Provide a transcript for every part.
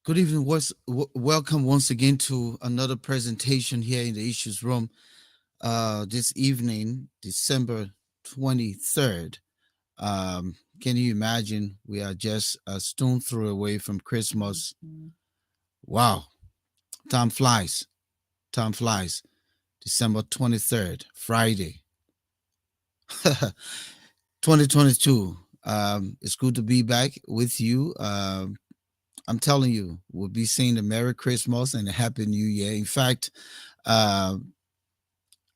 Good evening. Welcome once again to another presentation here in the Issues Room. This evening, December 23rd. Can you imagine? We are just a stone throw away from Christmas. Wow, time flies. Time flies. December 23rd, Friday, 2022. It's good to be back with you. I'm telling you, we'll be saying a Merry Christmas and a Happy New Year. In fact, uh,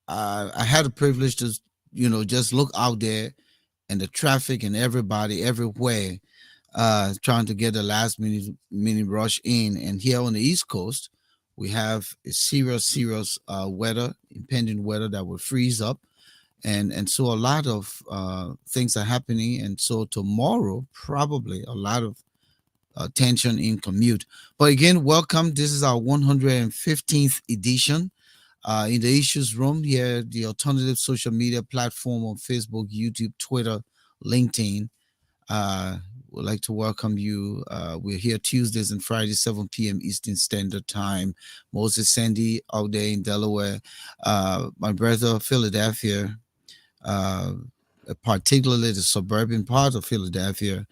I had the privilege to, just look out there and the traffic and everybody everywhere, trying to get the last minute rush in. And here on the East Coast, we have a serious weather, impending weather that will freeze up. And so a lot of things are happening. And so tomorrow, probably a lot of tension in commute. But again, welcome. This is our 115th edition in the Issues Room here, the alternative social media platform on Facebook, YouTube, Twitter, LinkedIn. Uh, We'd like to welcome you. We're here Tuesdays and Fridays, 7 p.m. Eastern Standard Time. Moses Sandy out there in Delaware. My brother, Philadelphia, uh, particularly the suburban part of Philadelphia.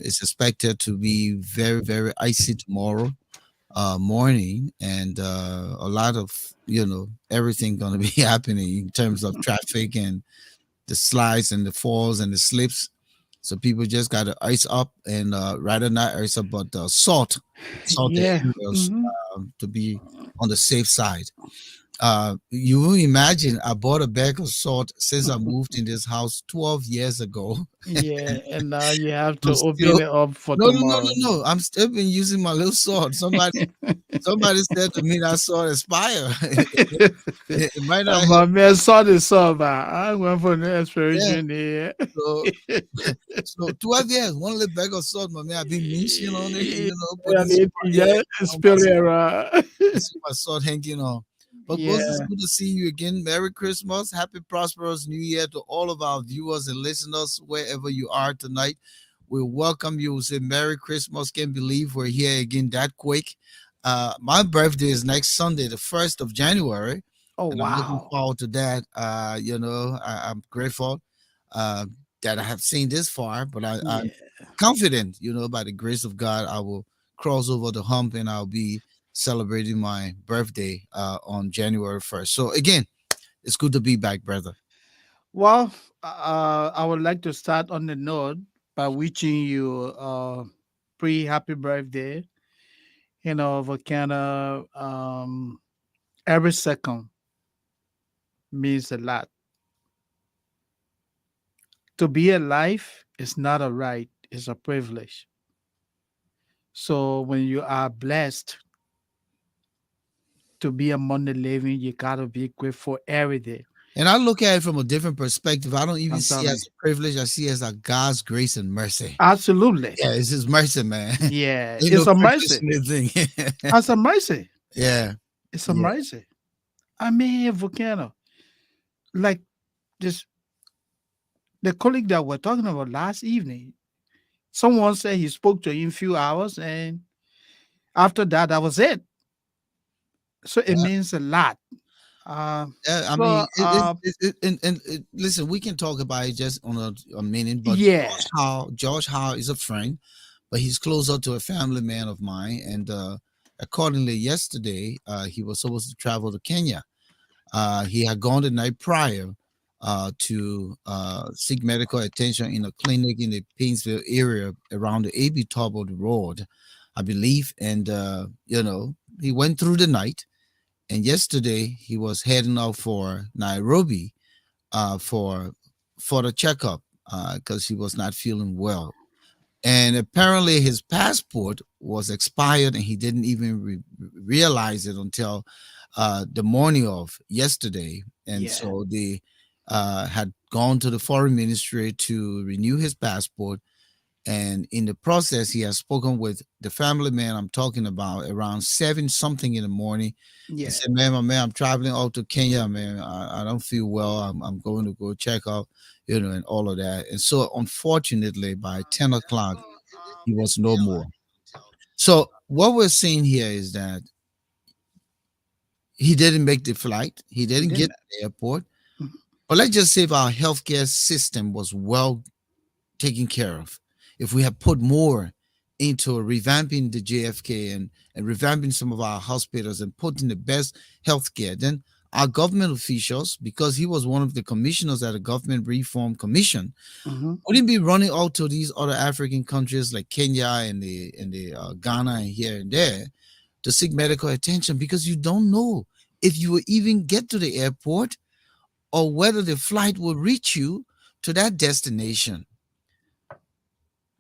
It's expected to be very icy tomorrow morning, and a lot of everything going to be happening in terms of traffic and the slides and the falls and the slips. So people just got to ice up and rather not ice up, but salt the Yeah. areas to be on the safe side. You will imagine I bought a bag of salt since I moved in this house 12 years ago. Yeah. And now you have to I'm open still it up for no, tomorrow. no. I'm still been using my little sword. Somebody said to me that sword expire. It might not help. My man saw this song, but I went for the Yeah. expiration here. So so 12 years, one little bag of salt, my man. I've been munching on it, putting And some it, yeah, yeah, spill it around. I see my sword hanging on. But Moses, it's Yeah. good to see you again. Merry Christmas. Happy prosperous New Year to all of our viewers and listeners wherever you are tonight. We welcome you. We say Merry Christmas. Can't believe we're here again that quick. My birthday is next Sunday, the 1st of January, Oh, and I'm looking wow. forward to that. I'm grateful uh, that I have seen this far, but I'm Yeah. confident, by the grace of God, I will cross over the hump and I'll be celebrating my birthday on January 1st. So again, it's good to be back, brother. Well, I would like to start on the note by wishing you pre happy birthday. Volcano, every second means a lot. To be alive is not a right, it's a privilege. So when you are blessed to be among the living, you gotta be grateful every day. And I look at it from a different perspective. I don't even I'm see it telling as you. a privilege. I see it as a God's grace and mercy. Absolutely. Yeah, it's His mercy, man. Yeah. Ain't no It's a privilege mercy. in this thing. It's a mercy. Yeah, It's a yeah. mercy. I mean, Volcano, like this, the colleague that we're talking about last evening, someone said he spoke to him a few hours, and after that, that was it. So it means a lot. Uh, I mean, so, listen, we can talk about it just on a minute, but yeah. George Howe is a friend, but he's closer to a family man of mine. And accordingly, yesterday, he was supposed to travel to Kenya. He had gone the night prior to seek medical attention in a clinic in the Painesville area around the AB Talbot Road, I believe. And, he went through the night. And yesterday, he was heading out for Nairobi for the checkup because he was not feeling well. And apparently, his passport was expired, and he didn't even realize it until the morning of yesterday. And Yeah. so they had gone to the foreign ministry to renew his passport. And in the process, he has spoken with the family man I'm talking about around 7 something in the morning and Yeah. said, "Man, my man, I'm traveling out to Kenya, man. I don't feel well. I'm going to go check out, and all of that." And so, unfortunately, by 10 o'clock, he was no more. So what we're seeing here is that he didn't make the flight, he He didn't get didn't. to the airport. Mhm. But let's just say if our healthcare system was well taken care of, if we had put more into revamping the JFK and revamping some of our hospitals and putting the best healthcare, then our government officials, because he was one of the commissioners at the Government Reform Commission, Mhm. wouldn't be running out to these other African countries like Kenya and the Ghana and here and there to seek medical attention because you don't know if you will even get to the airport or whether the flight will reach you to that destination.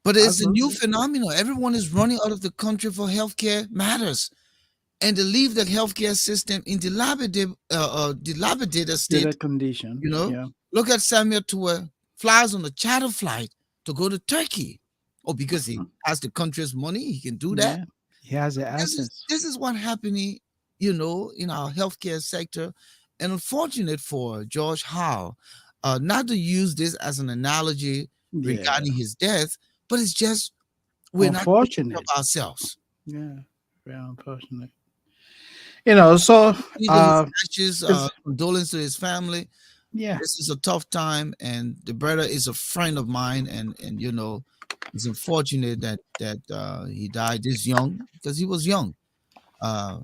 But it's a new Absolutely. phenomenon. Everyone is running out of the country for healthcare matters. And to leave the healthcare system in dilapidated The other state, condition. you know, Yeah. look at Samuel Tour, flies on a charter flight to go to Turkey. Oh, because he Mhm. has the country's money, he can do that. Yeah. He has the This is assets. this is what happening, in our healthcare sector. And unfortunate for George Howe, not to use this as an analogy Yeah. regarding his death, but it's just we're not taking care Unfortunate. of ourselves. Yeah. Very unfortunate. So To his ashes, it's condolence to his family. yeah. This is a tough time, and the brother is a friend of mine, and it's unfortunate that he died this young because he was young. Uh,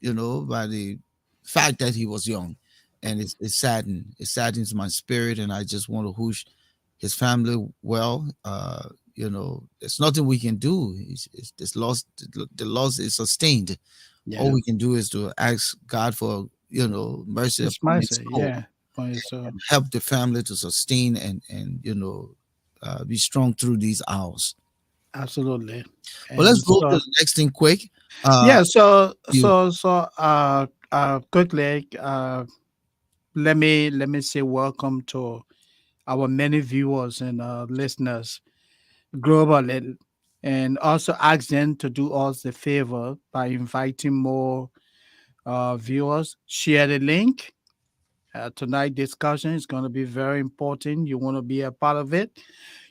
by the fact that he was young. And it saddens my spirit. And I just want to wish his family well. There's nothing we can do. It's this loss, the loss is sustained. All Yeah. we can do is to ask God for, mercy It's upon his mindset. soul Yeah. But so and help the family to sustain and be strong through these hours. absolutely. But let's And go to so the next thing quick. Uh, yeah, you quickly let me say welcome to our many viewers and listeners globally, and also ask them to do us a favor by inviting more viewers. Share the link. Tonight discussion is going to be very important. You want to be a part of it.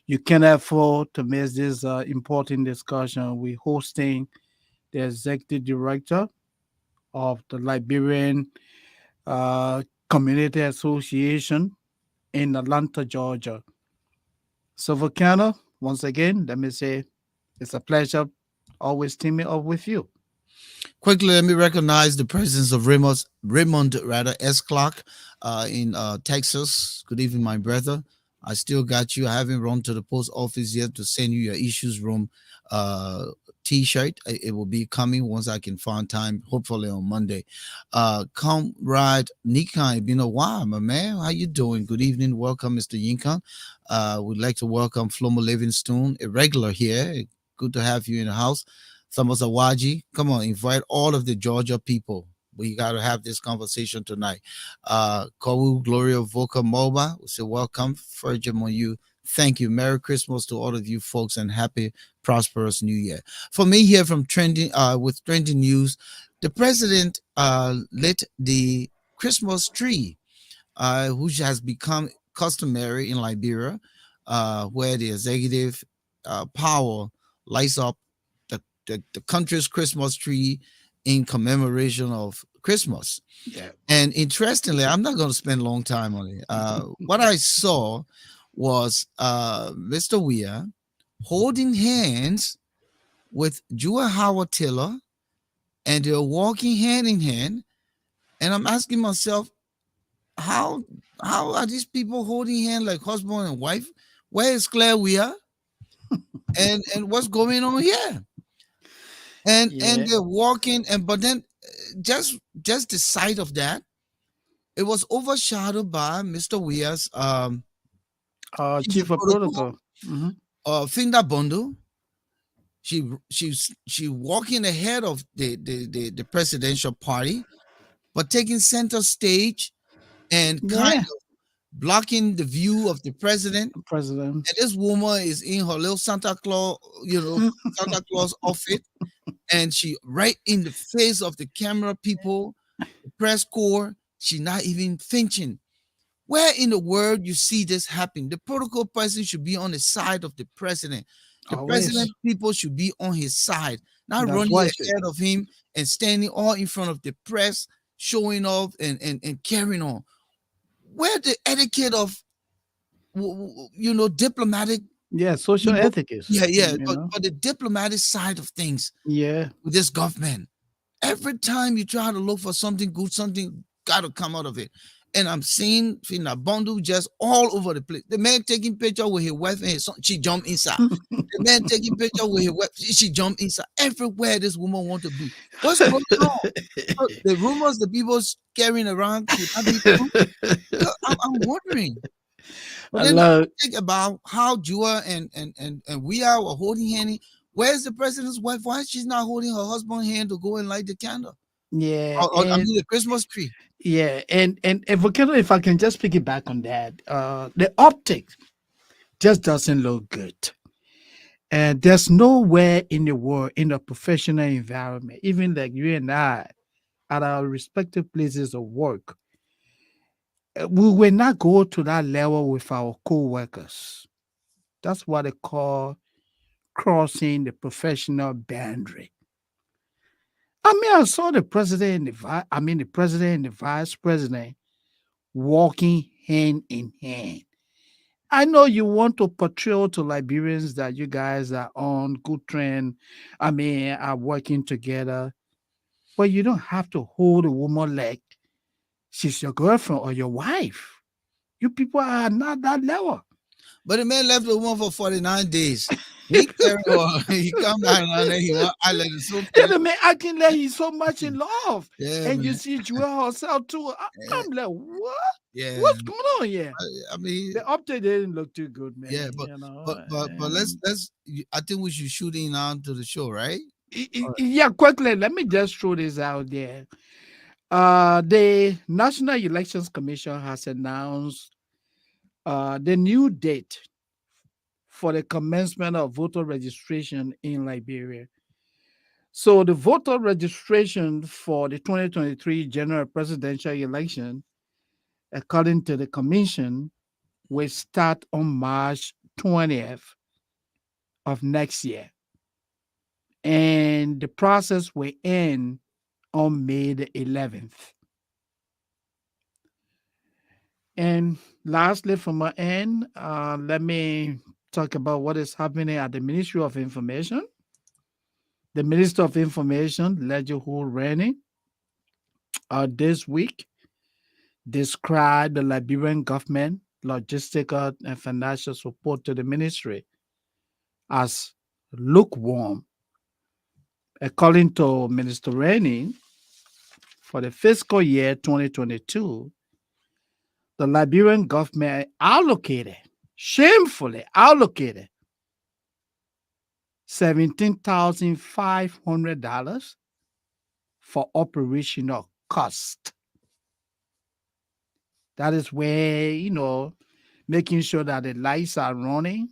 You can't afford to miss this important discussion. We're hosting the executive director of the Liberian uh, Community Association in Atlanta, Georgia. So, Volcano, once again, let me say it's a pleasure always teaming up with you. Quickly, let me recognize the presence of Raymond rather S. Clark in Texas. Good evening, my brother. I still got you. I haven't run to the post office yet to send you your issues room uh, T-shirt. It will be coming once I can find time, hopefully on Monday. Comrade Nikan, it's been a while, my man. How you doing? Good evening. Welcome, Mr. Yinkan. We'd like to welcome Flomo Livingstone, a regular here. Good to have you in the house. Thomas Awaji, come on, invite all of the Georgia people. We got to have this conversation tonight. Kowu Gloria Voka Moba, we say welcome. Fergie on you. Thank you. Merry Christmas to all of you folks and happy, prosperous New Year. For me here from trending with trending news, the president lit the Christmas tree, which has become customary in Liberia, where the executive power lights up the country's Christmas tree in commemoration of Christmas. Yeah. And interestingly, I'm not going to spend a long time on it. What I saw was Mr. Weir holding hands with Jua Howard Taylor, and they're walking hand in hand. And I'm asking myself, how how are these people holding hands like husband and wife? Where is Claire Weir? And what's going on here? And Yeah. they're walking, and but then just the sight of that, it was overshadowed by Mr. Weir's the Chief of protocol, protocol. Hmm. Finda Bondo. She walking ahead of the presidential party, but taking center stage and kind Yeah. of blocking the view of the president. President. And this woman is in her little Santa Claus outfit, and she right in the face of the camera people, the press corps. She not even flinching. Where in the world you see this happen? The protocol person should be on the side of the president. The Always. president people should be on his side, not That's running why I say. ahead of him and standing all in front of the press, showing off and carrying on. Where the etiquette of diplomatic Yeah, social people? ethics. Yeah, yeah. You But know. but the diplomatic side of things Yeah. with this government, every time you try to look for something good, something got to come out of it. And I'm seeing Fina Bundle just all over the place. The man taking picture with his wife and his son, she jumped inside. The man taking picture with his wife, she jumped inside. Everywhere this woman want to be. What's going on? So the rumors the people carrying around could not be true. So I'm wondering. But I then I love. think about how Jua and we are holding hands. Where's the president's wife? Why she's not holding her husband's hand to go and light the candle? Yeah, Or I and mean the Christmas tree. yeah, and Volcano, if I can just piggyback on that, the optics just doesn't look good. And there's nowhere in the world in a professional environment, even like you and I, at our respective places of work, we will not go to that level with our co-workers. That's what they call crossing the professional boundary. I mean, I saw the president and the president and the vice president walking hand in hand. I know you want to portray to Liberians that you guys are on good trend. Are working together, but you don't have to hold a woman like she's your girlfriend or your wife. You people are not that level. But the man left the woman for 49 days. He carried her. He come back and then he want island is so And pretty. the man acting like he's so much in love. Yeah, And you man. see Joel herself too. Yeah, I'm like, what? yeah. What's going on here? I mean, The update didn't look too good, yeah, man. but You know. but let's. I think we should shoot in on to the show, right? All right. Yeah, quickly, let me just throw this out there. The National Elections Commission has announced the new date for the commencement of voter registration in Liberia. So, the voter registration for the 2023 general presidential election, according to the commission, will start on March 20th of next year. And the process will end on May the 11th. And lastly, from my end, let me talk about what is happening at the Ministry of Information. The Minister of Information, Ledger Rennie, this week described the Liberian government logistical and financial support to the ministry as lukewarm. According to Minister Rennie, for the fiscal year 2022, the Liberian government allocated, shamefully allocated, $17,500 for operational cost. That is where, making sure that the lights are running,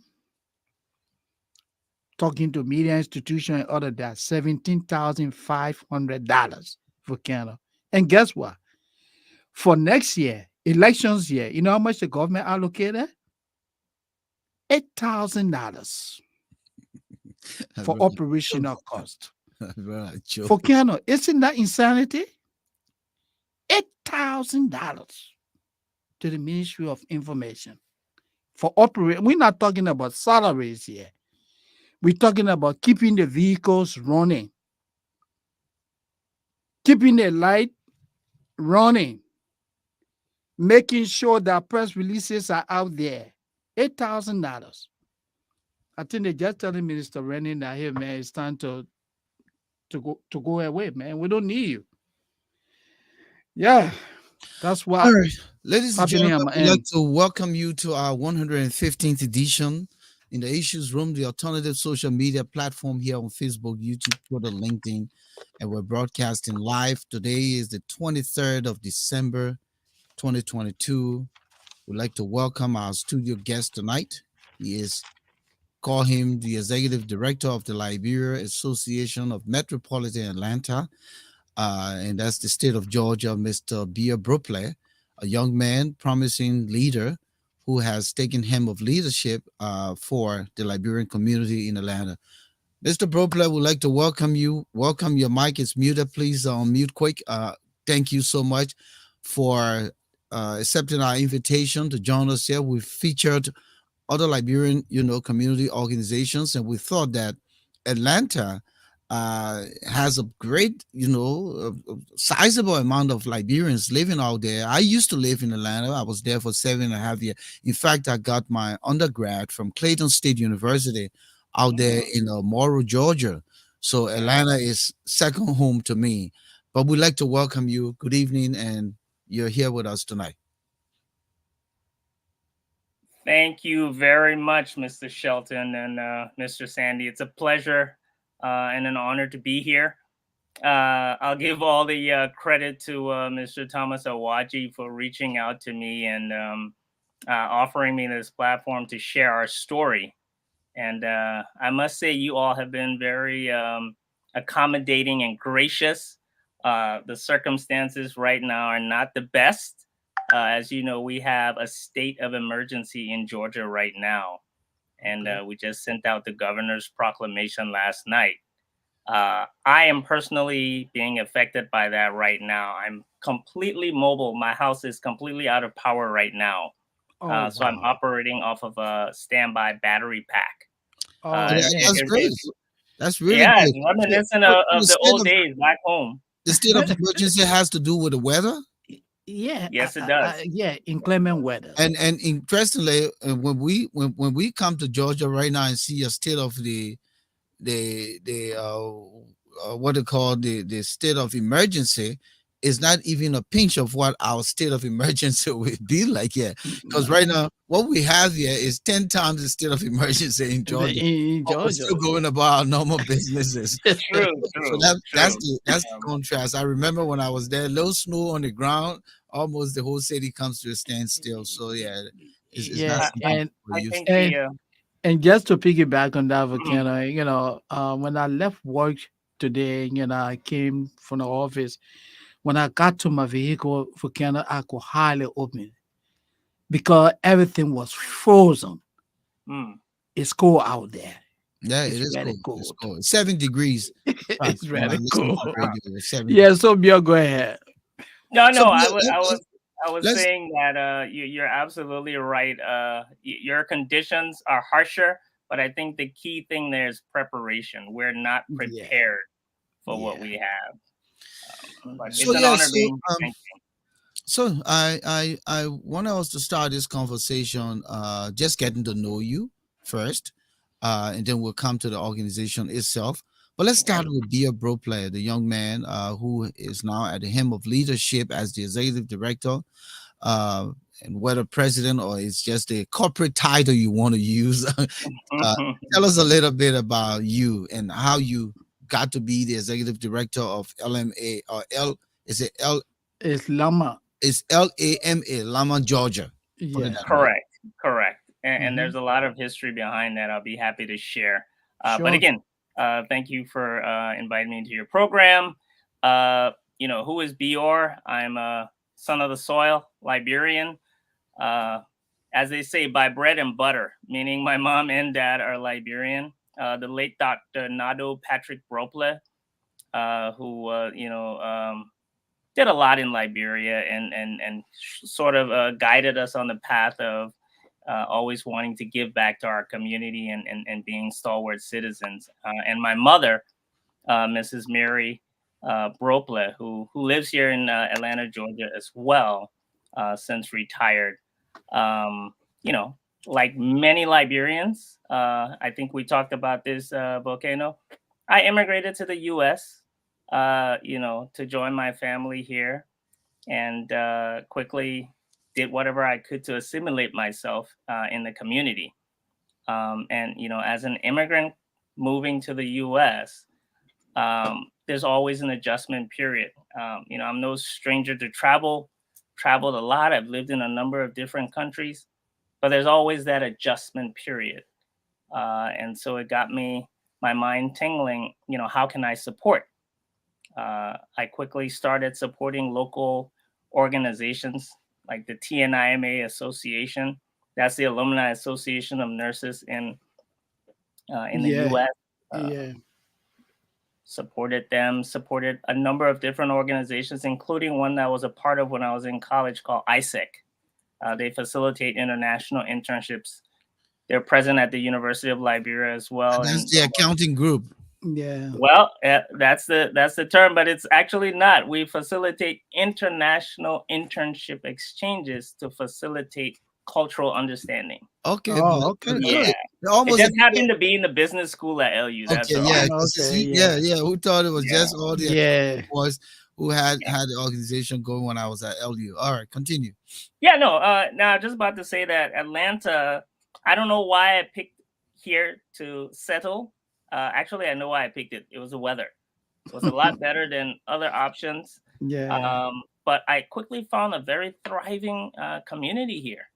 talking to media institution and other that $17,500 for Canada. And guess what? For next year, elections year, you know how much the government allocated? $8,000 for Bro, joke. operational cost. Bro, joke. For Canada, isn't that insanity? $8,000 to the Ministry of Information for operate. We're not talking about salaries here. We're talking about keeping the vehicles running, keeping the light running, making sure that press releases are out there. $8,000. I think they just telling Minister Rennie that here, man, it's time to go away, man. We don't need you. Yeah, that's All what right, ladies and happening gentlemen, at my we'd like end. to welcome you to our 115th edition in the Issues Room, the alternative social media platform here on Facebook, YouTube, Twitter, LinkedIn, and we're broadcasting live. Today is the 23rd of December, 2022. We'd like to welcome our studio guest tonight. He is call him the executive director of the Liberia Association of Metropolitan Atlanta, and that's the state of Georgia, Mr. Bia Brople, a young man, promising leader who has taken him of leadership for the Liberian community in Atlanta. Mr. Bropler would like to welcome you. Welcome. Your mic is muted. Please mute quick. Thank you so much for accepting our invitation to join us here. We featured other Liberian, community organizations, and we thought that Atlanta has a great, sizable amount of Liberians living out there. I used to live in Atlanta. I was there for 7.5 years. In fact, I got my undergrad from Clayton State University out there in Morrow, Georgia. So Atlanta is second home to me. But we'd like to welcome you. Good evening, and you're here with us tonight. Thank you very much, Mr. Shelton and Mr. Sandy. It's a pleasure and an honor to be here. I'll give all the credit to Mr. Thomas Awaji for reaching out to me and offering me this platform to share our story. And I must say, you all have been very accommodating and gracious. The circumstances right now are not the best. As you know, we have a state of emergency in Georgia right now. And we just sent out the governor's proclamation last night. I am personally being affected by that right now. I'm completely mobile. My house is completely out of power right now. Oh So I'm wow. operating off of a standby battery pack. Oh That's It great. really, That's really yeah, good. it's So, reminiscent so of the old days back home. the state of emergency has to do with the weather. yeah, Yes, it does. yeah, inclement weather. And interestingly, when we come to Georgia right now and see a state of the what they call the state of emergency, is not even a pinch of what our state of emergency would be like here. Because right No, now, what we have here is 10 times the state of emergency in Georgia. in But we're still Georgia. going about our normal businesses. True, So true, true. that's the Um, contrast. I remember when I was there, low snow on the ground, almost the whole city comes to a standstill. So yeah, it's not Yeah, I, something I, and we're I used think to. and the and just to piggyback on that mhm, volcano, when I left work today, I came from the office. When I got to my vehicle, volcano, I could hardly open it because everything was frozen. mm, It's cold out there. Yeah, it It's is really cool. It's cold. cold. 7 degrees. In fact, It's when I really listen to cold. the radio, it was 7 degrees. Yeah, so Bill, go ahead. no, So no, yeah, I was let's saying that you're absolutely right. Your conditions are harsher, but I think the key thing there is preparation. We're not Yeah, prepared for what yeah. we have. But Okay. so it's an yeah, honor being. Thank so I want us to start this conversation just getting to know you first, and then we'll come to the organization itself. But let's you. Okay. start with Dear Bro Player, the young man who is now at the helm of leadership as the executive director, uh, and whether president or it's just a corporate title you want to use. Tell us a little bit about you and how you got to be the executive director of LMA or L. Is it L? It's Lama. It's LAMA, Lama, Georgia. Put it Yeah. that way. Correct, correct. And Hmm. there's a lot of history behind that. I'll be happy to share. But Sure. again, thank you for inviting me into your program. Uh, who is Bior? I'm a son of the soil, Liberian. Uh, as they say, by bread and butter, meaning my mom and dad are Liberian. The late Dr. Nado Patrick Brople, who did a lot in Liberia and sort of guided us on the path of always wanting to give back to our community and being stalwart citizens. And my mother, Mrs. Mary Brople, who lives here in Atlanta, Georgia as well, since retired. Um, you know, like many Liberians, I think we talked about this volcano. I immigrated to the U.S. To join my family here, and quickly did whatever I could to assimilate myself in the community. And as an immigrant moving to the U.S., there's always an adjustment period. I'm no stranger to travel, traveled a lot. I've lived in a number of different countries, but there's always that adjustment period. And so it got my mind tingling. How can I support? I quickly started supporting local organizations like the TNIMA Association. That's the Alumni Association of Nurses in the Yeah. U.S. Uh, Yeah. supported them, supported a number of different organizations, including one that I was a part of when I was in college called ISEC. They facilitate international internships. They're present at the University of Liberia as well, That's and the accounting group. Yeah. well, that's the term, but it's actually not. We facilitate international internship exchanges to facilitate cultural understanding. Okay, Oh, but okay, Yeah, good. good. it Almost just happened to be in the business school at LU. That's okay, all. yeah. Okay, See, yeah. yeah, yeah. Who thought it was Yeah, just all the Yeah. boys who had yeah, had the organization going when I was at LU? All right, continue. yeah. No, now just about to say that Atlanta. I don't know why I picked here to settle. Actually, I know why I picked it. It was the weather. It was a lot better than other options. Yeah. But I quickly found a very thriving community here,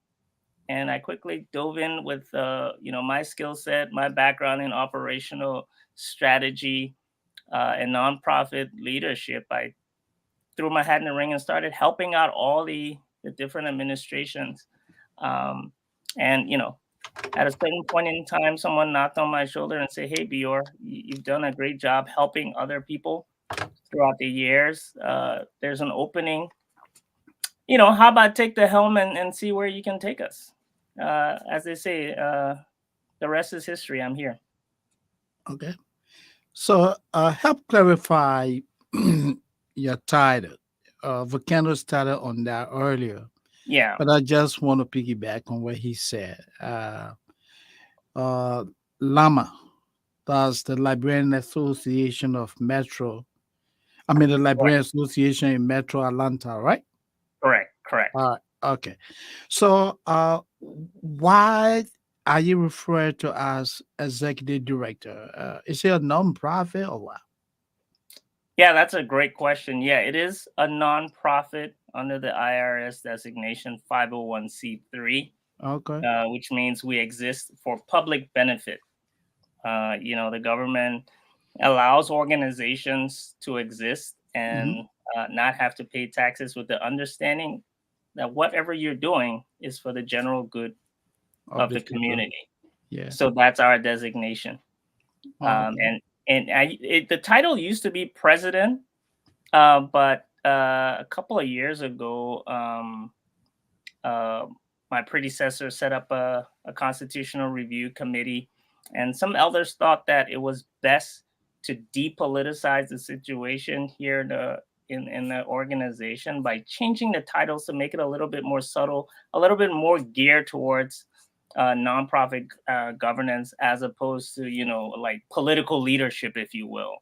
and I quickly dove in with my skill set, my background in operational strategy and nonprofit leadership. I threw my hat in the ring and started helping out all the different administrations. Um, and at a certain point in time, someone knocked on my shoulder and said, "Hey, Bior, you've done a great job helping other people throughout the years. There's an opening. How about take the helm and see where you can take us?" As they say, the rest is history. I'm here. Okay. So, help clarify your title. Volcano started on that earlier, Yeah, but I just want to piggyback on what he said. Uh, Lama, that's the Liberian Association of Metro. I mean, the correct, Liberian Association in Metro Atlanta, right? correct, correct. Okay. So, why are you referred to as executive director? Is it a non-profit or what? Yeah, that's a great question. Yeah, it is a nonprofit under the IRS designation 501(c)(3), Okay. which means we exist for public benefit. The government allows organizations to exist Hmm. and not have to pay taxes with the understanding that whatever you're doing is for the general good Of of the the people. community. Yeah. So that's our designation. Um, Okay. and the title used to be president, but a couple of years ago, uh, my predecessor set up a constitutional review committee, and some elders thought that it was best to depoliticize the situation here in the organization by changing the titles to make it a little bit more subtle, a little bit more geared towards nonprofit governance as opposed to like political leadership, if you will.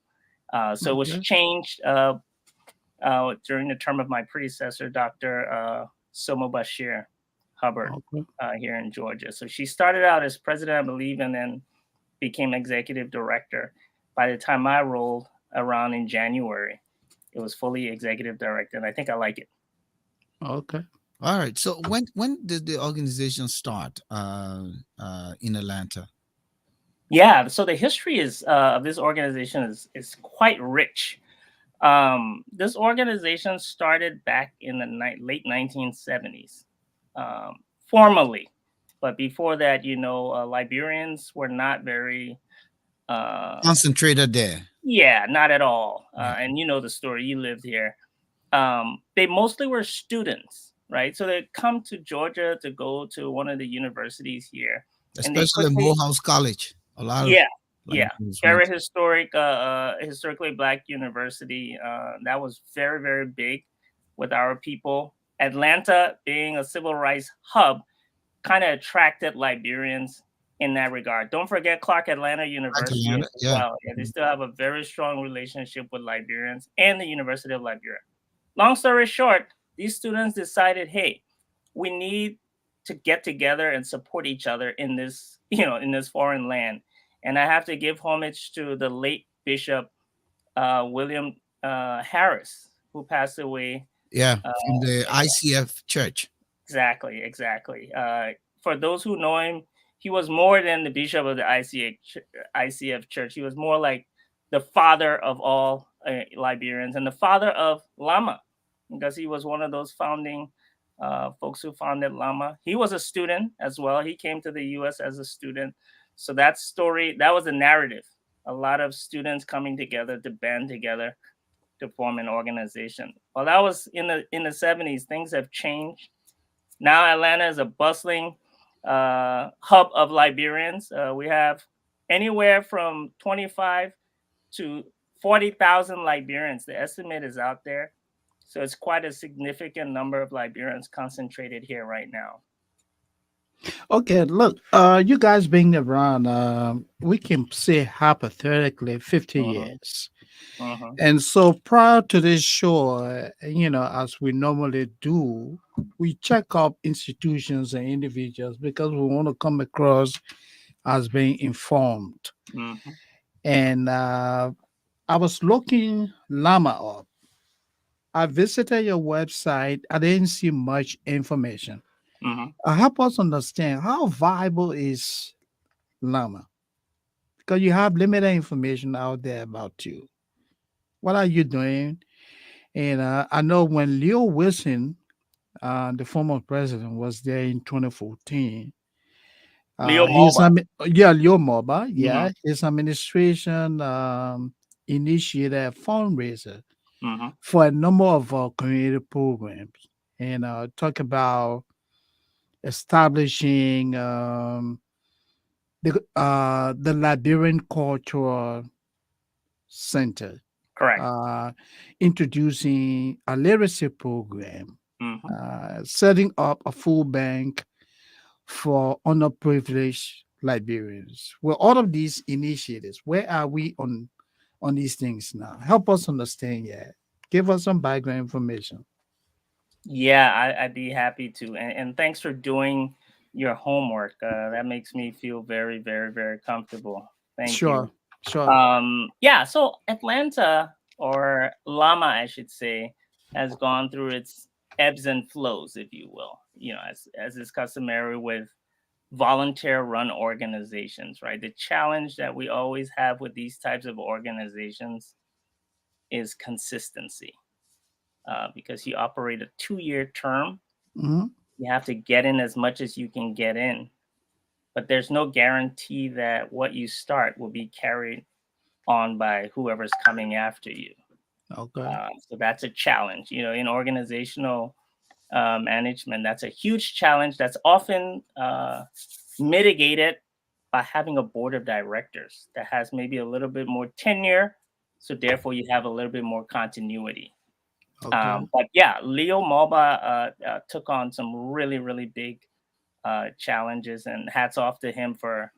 So it was Okay. changed during the term of my predecessor, Dr. Somo Bashir Hubbard, Okay. here in Georgia. So she started out as president, I believe, and then became executive director. By the time I rolled around in January, it was fully executive director, and I think I like it. Okay. All right. So when did the organization start in Atlanta? Yeah. So the history of this organization is quite rich. This organization started back in the late 1970s, formally, but before that, Liberians were not very, uh, Concentrated there. yeah, not at all. Yeah. And you know the story. You lived here. They mostly were students, right? So they come to Georgia to go to one of the universities here, and they Especially quickly, Morehouse College. A lot of yeah, yeah, Liberians went very to. historic, historically black university. That was very, very big with our people. Atlanta, being a civil rights hub, kind of attracted Liberians in that regard. Don't forget Clark Atlanta University Atlanta. as Yeah. well. Yeah, they Mhm. still have a very strong relationship with Liberians and the University of Liberia. Long story short, these students decided, hey, we need to get together and support each other in this, in this foreign land. And I have to give homage to the late Bishop William Harris, who passed away. Yeah. Uh, From the ICF church. exactly, exactly. For those who know him, he was more than the bishop of the ICF church. He was more like the father of all Liberians and the father of Lama, because he was one of those founding folks who founded Llama. He was a student as well. He came to the U.S. as a student. So that story, that was a narrative. A lot of students coming together to band together to form an organization. Well, that was in the 70s. Things have changed. Now Atlanta is a bustling hub of Liberians. We have anywhere from 25 to 40,000 Liberians. The estimate is out there. So it's quite a significant number of Liberians concentrated here right now. Okay, look, you guys being around, we can say hypothetically 50 Uh-huh. years. Uh-huh. And so prior to this show, as we normally do, we check up institutions and individuals because we want to come across as being informed. Uh-huh. And I was looking Llama up. I visited your website. I didn't see much information. Uh-huh. Help us understand how viable is Llama because you have limited information out there about you. What are you doing? And I know when Leo Wilson, the former president, was there in 2014. Leo His Mulba. yeah, Leo Moba, Uh-huh. yeah, his administration initiated a fundraiser Uh-huh. for a number of community programs and talk about establishing the Liberian Cultural Center, Correct. uh, introducing a literacy program, Uh-huh. setting up a food bank for underprivileged Liberians. Well, all of these initiatives, where are we on these things now? Help us understand. Yeah, give us some background information. Yeah, I'd be happy to. And thanks for doing your homework. That makes me feel very, very, very comfortable. Thank you. Sure, sure. Yeah, so Atlanta, or Llama, I should say, has gone through its ebbs and flows, if you will. As is customary with volunteer run organizations, right? The challenge that we always have with these types of organizations is consistency, because you operate a 2-year term. Hmm. You have to get in as much as you can get in, but there's no guarantee that what you start will be carried on by whoever's coming after you. Okay. So that's a challenge, in organizational management. That's a huge challenge that's often mitigated by having a board of directors that has maybe a little bit more tenure. So therefore, you have a little bit more continuity. Okay. But yeah, Leo Moba took on some really, really big challenges, and hats off to him for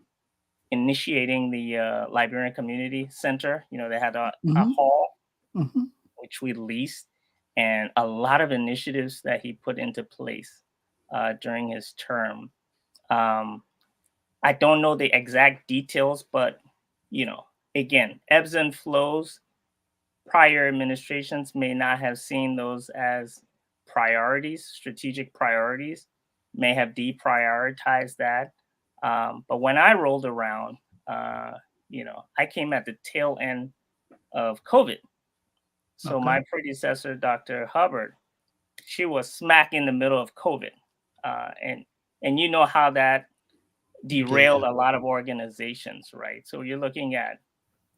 initiating the Liberian Community Center. They had a Hmm. hall Hmm. which we leased, and a lot of initiatives that he put into place during his term. Um, I don't know the exact details, but you know, again, ebbs and flows. Prior administrations may not have seen those as priorities, strategic priorities, may have deprioritized that. But when I rolled around, uh, I came at the tail end of COVID. So Okay. my predecessor, Dr. Hubbard, she was smack in the middle of COVID, and you know how that derailed Yeah. a lot of organizations, right? So you're looking at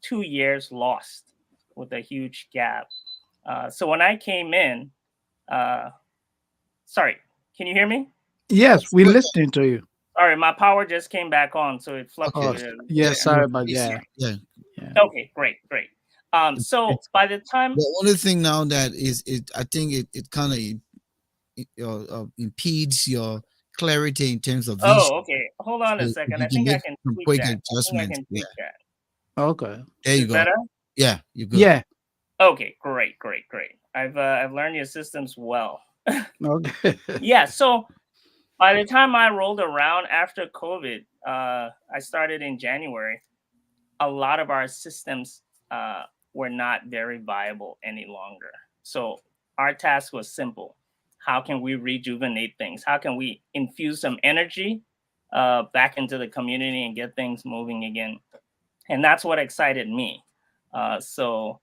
2 years lost with a huge gap. So when I came in, uh, sorry, can you hear me? Yes, Yes, we're go ahead. listening to you. Sorry, my power just came back on, so it Oh, Okay. fluctuated a little yeah. bit. No, Sorry about please. that. Yeah. Yeah. Okay, great, great. So It's by the time, the only thing now that is it. I think it kind of impedes your clarity in terms of vision. oh, okay, hold on a So if second. you I can think I make can some tweak quick that. I think I adjustments, can yeah, tweak that. Okay. there Is you it go. better? Yeah, you're good. Yeah. Okay, great, great, great. I've learned your systems well. Okay. Yeah, so by the time I rolled around after COVID, I started in January. A lot of our systems were not very viable any longer. So our task was simple. How can we rejuvenate things? How can we infuse some energy back into the community and get things moving again? And that's what excited me. So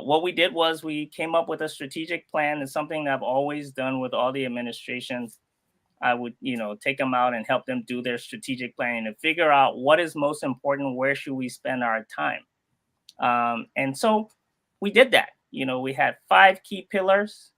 What we did was we came up with a strategic plan. It's something that I've always done with all the administrations. I would, take them out and help them do their strategic planning to figure out what is most important, where should we spend our time. And so we did that. We had 5 key pillars.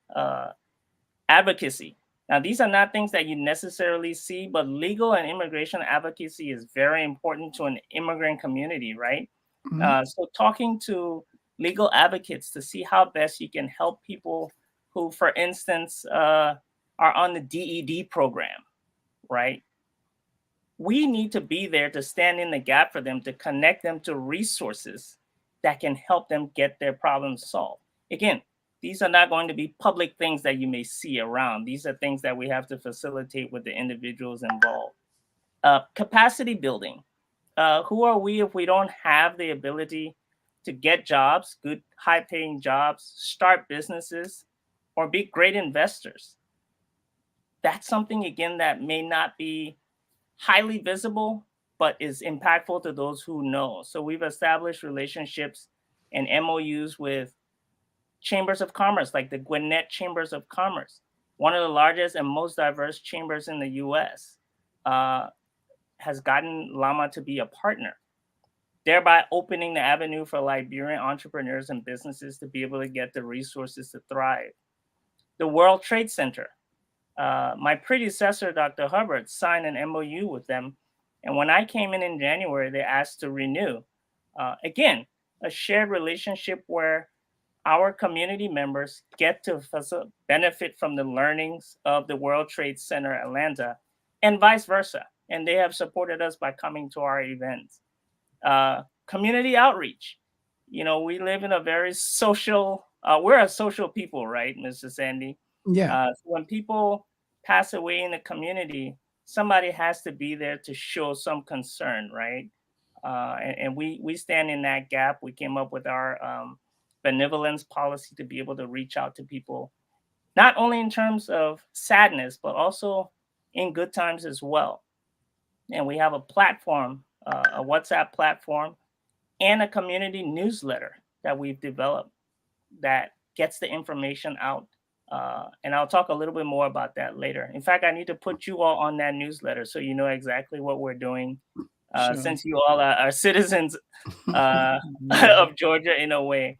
Advocacy. Now, these are not things that you necessarily see, but legal and immigration advocacy is very important to an immigrant community, right? Mhm. So, talking to legal advocates to see how best you can help people who, for instance, are on the DED program, right? We need to be there to stand in the gap for them, to connect them to resources that can help them get their problems solved. Again, these are not going to be public things that you may see around. These are things that we have to facilitate with the individuals involved. Capacity building. Who are we if we don't have the ability to get jobs, good, high paying jobs, start businesses, or be great investors? That's something, again, that may not be highly visible, but is impactful to those who know. So we've established relationships and MOUs with chambers of commerce, like the Gwinnett Chambers of Commerce, one of the largest and most diverse chambers in the US, uh, has gotten Llama to be a partner, thereby opening the avenue for Liberian entrepreneurs and businesses to be able to get the resources to thrive. The World Trade Center, my predecessor, Dr. Hubbard, signed an MOU with them. And when I came in January, they asked to renew. Again, a shared relationship where our community members get to benefit from the learnings of the World Trade Center Atlanta and vice versa. And they have supported us by coming to our events. Community outreach. We live in a very social, we're a social people, right, Mr. Sandy? Yeah. So when people pass away in the community, somebody has to be there to show some concern, right? And we stand in that gap. We came up with our benevolence policy to be able to reach out to people, not only in terms of sadness, but also in good times as well. And we have a platform, a WhatsApp platform, and a community newsletter that we've developed that gets the information out. And I'll talk a little bit more about that later. In fact, I need to put you all on that newsletter so you know exactly what we're doing, Sure. since you all are citizens uh, Yeah. of Georgia in a way.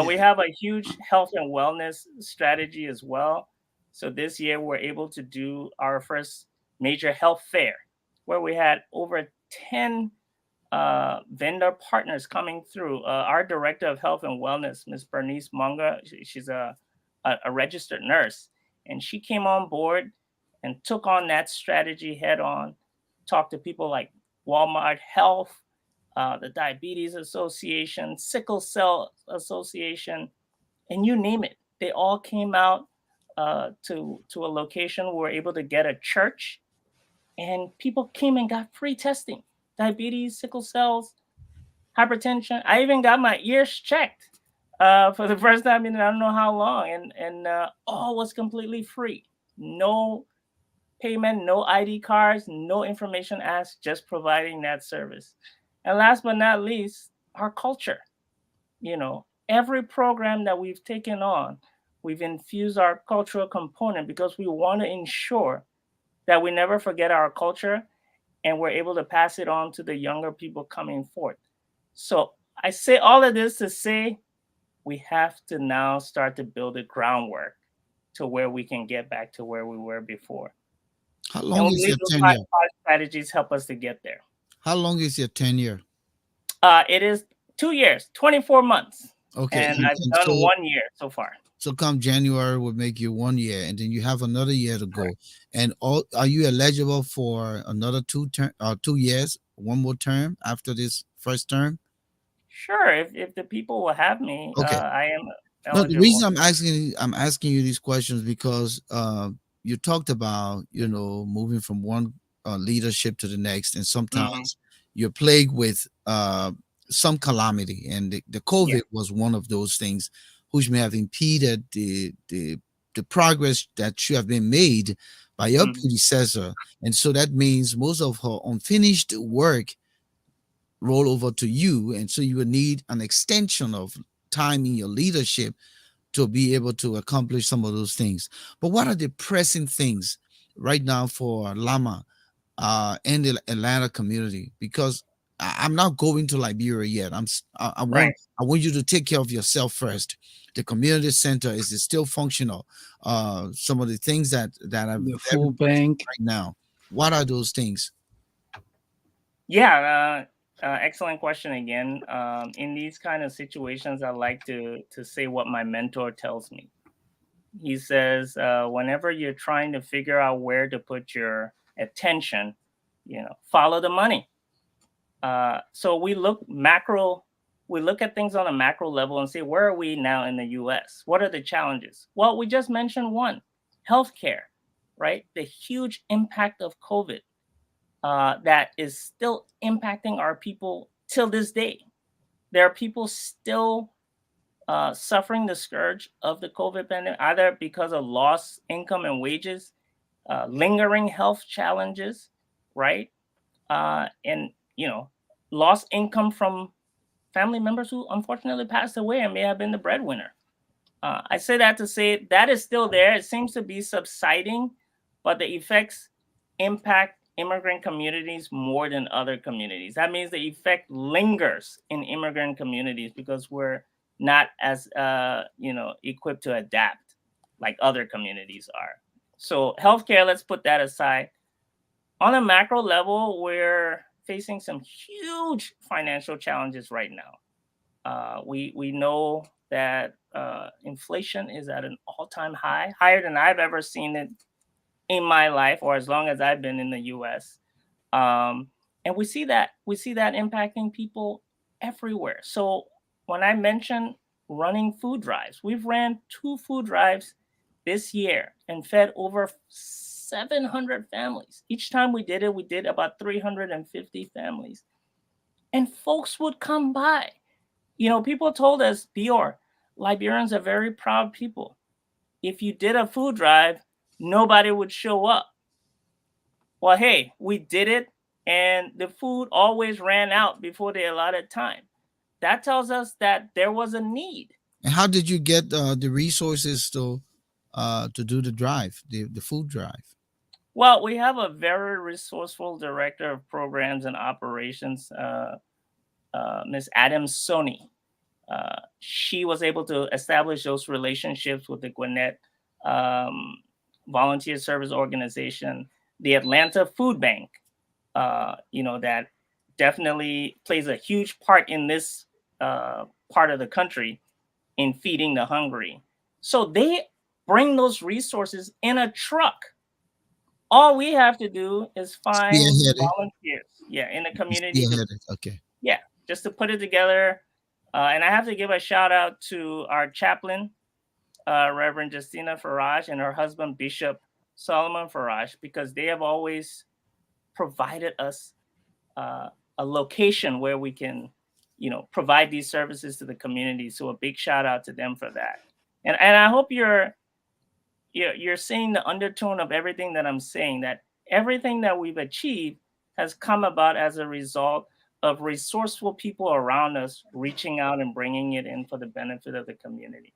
We Yeah. have a huge health and wellness strategy as well. So this year, we're able to do our first major health fair where we had over 10 vendor partners coming through. Our director of health and wellness, Ms. Bernice Munga, she's a registered nurse, and she came on board and took on that strategy head on. Talked to people like Walmart Health, the Diabetes Association, Sickle Cell Association, and you name it. They all came out to a location where we're able to get a church, and people came and got free testing, diabetes, sickle cells, hypertension. I even got my ears checked for the first time in I don't know how long, and all was completely free. No payment, no ID cards, no information asked, just providing that service. And last but not least, our culture. Every program that we've taken on, we've infused our cultural component because we want to ensure that we never forget our culture and we're able to pass it on to the younger people coming forth. So I say all of this to say we have to now start to build the groundwork to where we can get back to where we were before. How And long we is believe your those five, tenure? five strategies help us to get there. How long is your tenure? It is 2 years, 24 months, Okay, and I've and done 1 year so far. so come January will make you 1 year, and then you have another year to Correct. go. And all, are you eligible for another 2 years, one more term after this first term? Sure, if the people will have me, Okay. I am No, the reason eligible. I'm asking you these questions because you talked about moving from one leadership to the next, and Hmm. sometimes you're plagued with some calamity, and the Yeah. COVID was one of those things, which may have impeded the progress that should have been made by your Hmm. predecessor, and so that means most of her unfinished work roll over to you, and so you would need an extension of time in your leadership to be able to accomplish some of those things. But what are the pressing things right now for Lama in the Atlanta community? Because I'm not going to Liberia yet. I want Right. you to take care of yourself first. The community center is it still functional? Some of the things that are The very food pressing bank. right now. What are those things? Yeah. Excellent question again. In these kind of situations, I like to say what my mentor tells me. He says, whenever you're trying to figure out where to put your attention, follow the money. So we look at things on a macro level and say, where are we now in the US? What are the challenges? Well, we just mentioned one, healthcare, right? The huge impact of COVID that is still impacting our people till this day. There are people still suffering the scourge of the COVID pandemic, either because of lost income and wages, lingering health challenges, right? And lost income from family members who unfortunately passed away and may have been the breadwinner. I say that to say that is still there. It seems to be subsiding, but the effects impact immigrant communities more than other communities. That means the effect lingers in immigrant communities because we're not as equipped to adapt like other communities are. So healthcare, let's put that aside. On a macro level, we're facing some huge financial challenges right now. We know that inflation is at an all-time high, higher than I've ever seen it in my life, or as long as I've been in the U.S. And we see that impacting people everywhere. So when I mention running food drives, we've ran 2 food drives this year and fed over 700 families. Each time we did it, we did about 350 families, and folks would come by. People told us, Bior, Liberians are very proud people. If you did a food drive, nobody would show up. Well, hey, we did it, and the food always ran out before the allotted time. That tells us that there was a need. And how did you get the resources to do the drive, the food drive? Well, we have a very resourceful director of programs and operations, Miss Adams Sony. She was able to establish those relationships with the Gwinnett um, Volunteer Service Organization, the Atlanta Food Bank, that definitely plays a huge part in this part of the country in feeding the hungry. So they bring those resources in a truck. All we have to do is find Spearheaded. volunteers, yeah, in the community to, Spearheaded. Okay. yeah, just to put it together. And I have to give a shout out to our chaplain, Reverend Justina Farage, and her husband, Bishop Solomon Farage, because they have always provided us uh, a location where we can, provide these services to the community. So a big shout out to them for that. And I hope you're seeing the undertone of everything that I'm saying. That everything that we've achieved has come about as a result of resourceful people around us reaching out and bringing it in for the benefit of the community.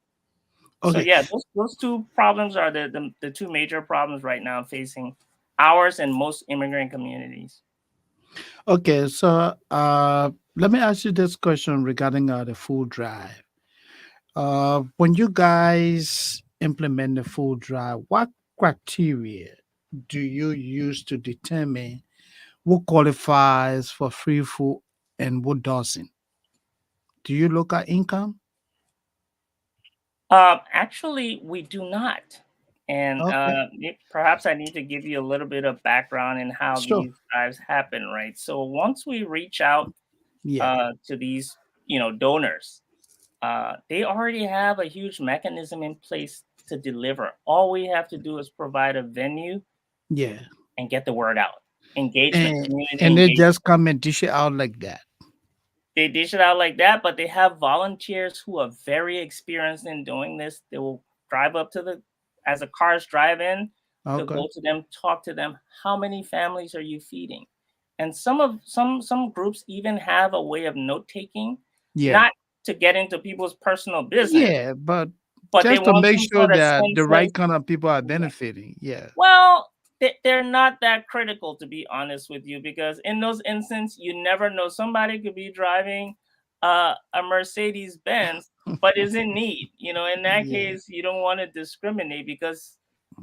So Okay. yeah, those two problems are the two major problems right now facing ours and most immigrant communities. Okay. So let me ask you this question regarding the food drive. When you guys implement the food drive, what criteria do you use to determine who qualifies for free food and who doesn't? Do you look at income? Actually, we do not. And Okay. perhaps I need to give you a little bit of background in how Sure. these drives happen, right? So once we reach out Yeah. to these, donors, they already have a huge mechanism in place to deliver. All we have to do is provide a venue Yeah. and get the word out. Engagement, And community and they engagement. just come and dish it out like that. They dish it out like that, but they have volunteers who are very experienced in doing this. They will drive up to as the cars drive in, they'll Okay. go to them, talk to them. How many families are you feeding? And some groups even have a way of note taking, Yeah. not to get into people's personal business, Yeah, but but they just to want make some sure sort of that the right census. kind of people are benefiting. Yeah. Well, they're not that critical, to be honest with you, because in those instances, you never know. Somebody could be driving a Mercedes Benz, but is in need. In that Yeah. case, you don't want to discriminate because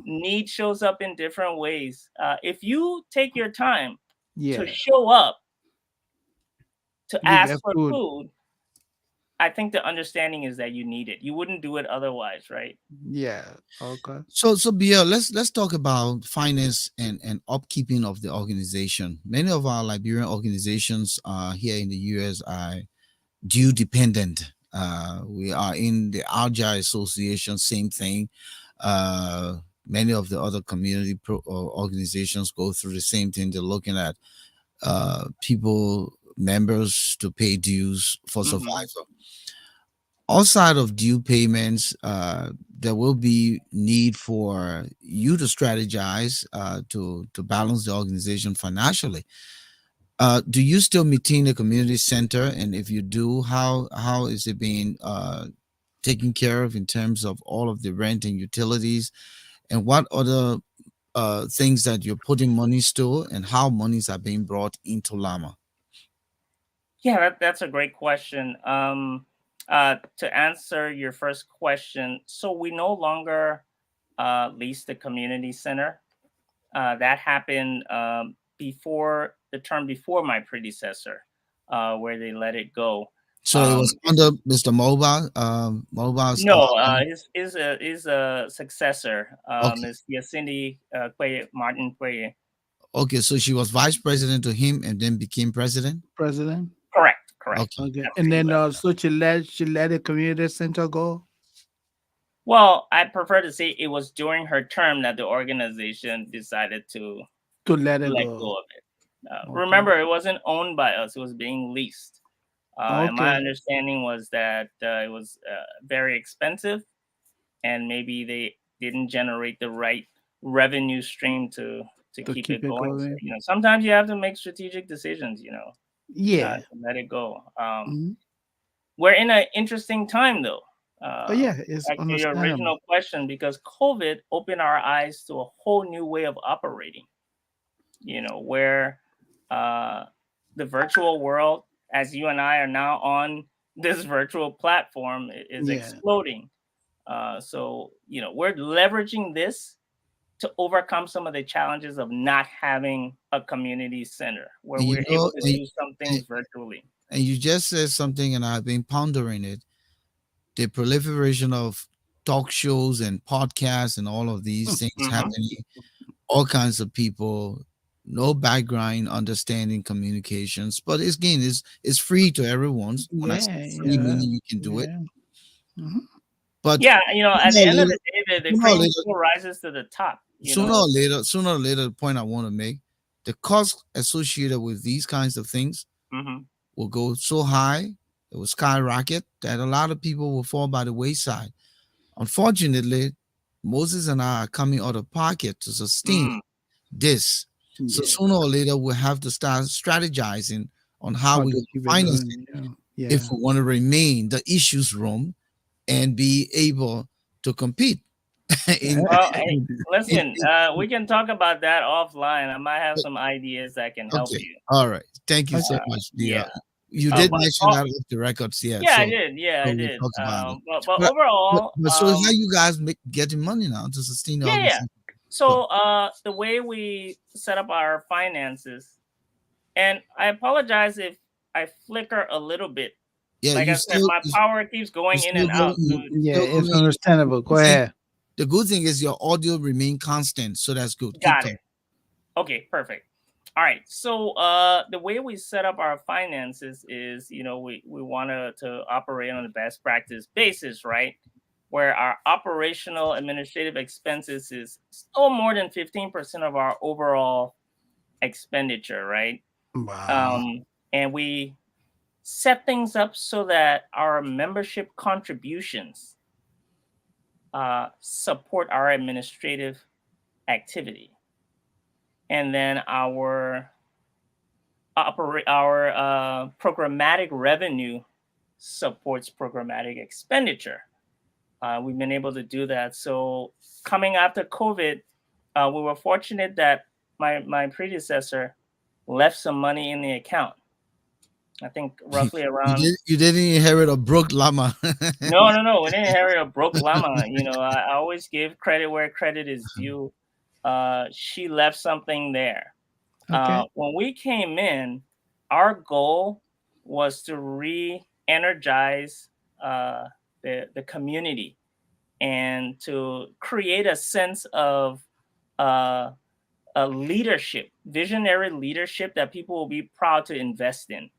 need shows up in different ways. If you take your time to Yeah. show up to You ask get for food. food, I think the understanding is that you need it. You wouldn't do it otherwise, right? Yeah. Okay. So Bill, let's talk about finance and upkeeping of the organization. Many of our Liberian organizations here in the US are due dependent. We are in the Algae Association, same thing. Many of the other organizations go through the same thing. They're looking at people, members to pay dues for Hmm. survival. Outside of due payments, there will be need for you to strategize to balance the organization financially. Do you still maintain a community center? And if you do, how is it being taken care of in terms of all of the rent and utilities? And what other things that you're putting monies to, and how monies are being brought into Lama? Yeah, that's a great question. To answer your first question, so we no longer lease the community center. That happened before the term before my predecessor, where they let it go. So it was It under was Mr. Mobile, Mobile's. no, his successor, Okay, is Yacindy Quay, Martin Quay. okay. So she was vice president to him, and then became president. President. Correct, correct. Okay. Okay. That's And then exactly. so she let the community center go Well, I prefer to say it was during her term that the organization decided to to let it let go. go of it. Okay. Remember, it wasn't owned by us; it was being leased. And my Okay. understanding was that it was very expensive, and maybe they didn't generate the right revenue stream to To keep keep it it going. So, going. sometimes you have to make strategic decisions. Yeah. To let it go. Mhm. We're in an interesting time, though. Oh Uh, yeah, it's Back to your understandable. original question, because COVID opened our eyes to a whole new way of operating. Where uh, the virtual world, as you and I are now on this virtual platform, is Yeah. exploding. So, we're leveraging this to overcome some of the challenges of not having a community center where And you we're able know, to and, do some and things virtually. and you just said something, and I've been pondering it. The proliferation of talk shows and podcasts and all of these things Hmm. happening, all kinds of people, no background understanding communications. But it's again, it's free to everyone. When I say Yeah, free, yeah, meaning you can do it. yeah. Mhm. But Yeah, at sooner the or end of later, the day, the sooner or cream later, still rises to the top. sooner or later, the point I want to make, the cost associated with these kinds of things Hmm. will go so high, it will skyrocket that a lot of people will fall by the wayside. Unfortunately, Moses and I are coming out of pocket to sustain Mm. this. So Yeah. sooner or later, we'll have to start strategizing on how How we to can keep it finance going. Yeah. it if Yeah. we want to remain the issues room and be able to compete in, Well, hey, in, listen, we can talk about that offline. I might have some ideas that can help okay. you. All right. Thank you so Okay. much. Yeah. You did But mention that off the records, yeah. yeah, I So did. Yeah, I we'll did. talk about it. But But, but, overall, but so how you guys make getting money now to sustain the yeah, yeah. organization? Go. So the way we set up our finances, and I apologize if I flicker a little bit. Yeah, Like I said, my power keeps you going in still and out. So going, you Yeah, still it's going. understandable. Go ahead. The good thing is your audio remain constant, so that's good. Keep got talking. it. Okay, perfect. All right. So the way we set up our finances is, we want to operate on a best practice basis, right? Where our operational administrative expenses is still more than 15% of our overall expenditure, right? Wow. And we set things up so that our membership contributions support our administrative activity. And then our programmatic revenue supports programmatic expenditure. We've been able to do that. So coming after COVID, we were fortunate that my predecessor left some money in the account. I think roughly around. You didn't inherit a broke llama. No. We didn't inherit a broke llama. I always give credit where credit is due. She left something there. Okay. When we came in, our goal was to re-energize the community and to create a sense of uh, a leadership, visionary leadership that people will be proud to invest in.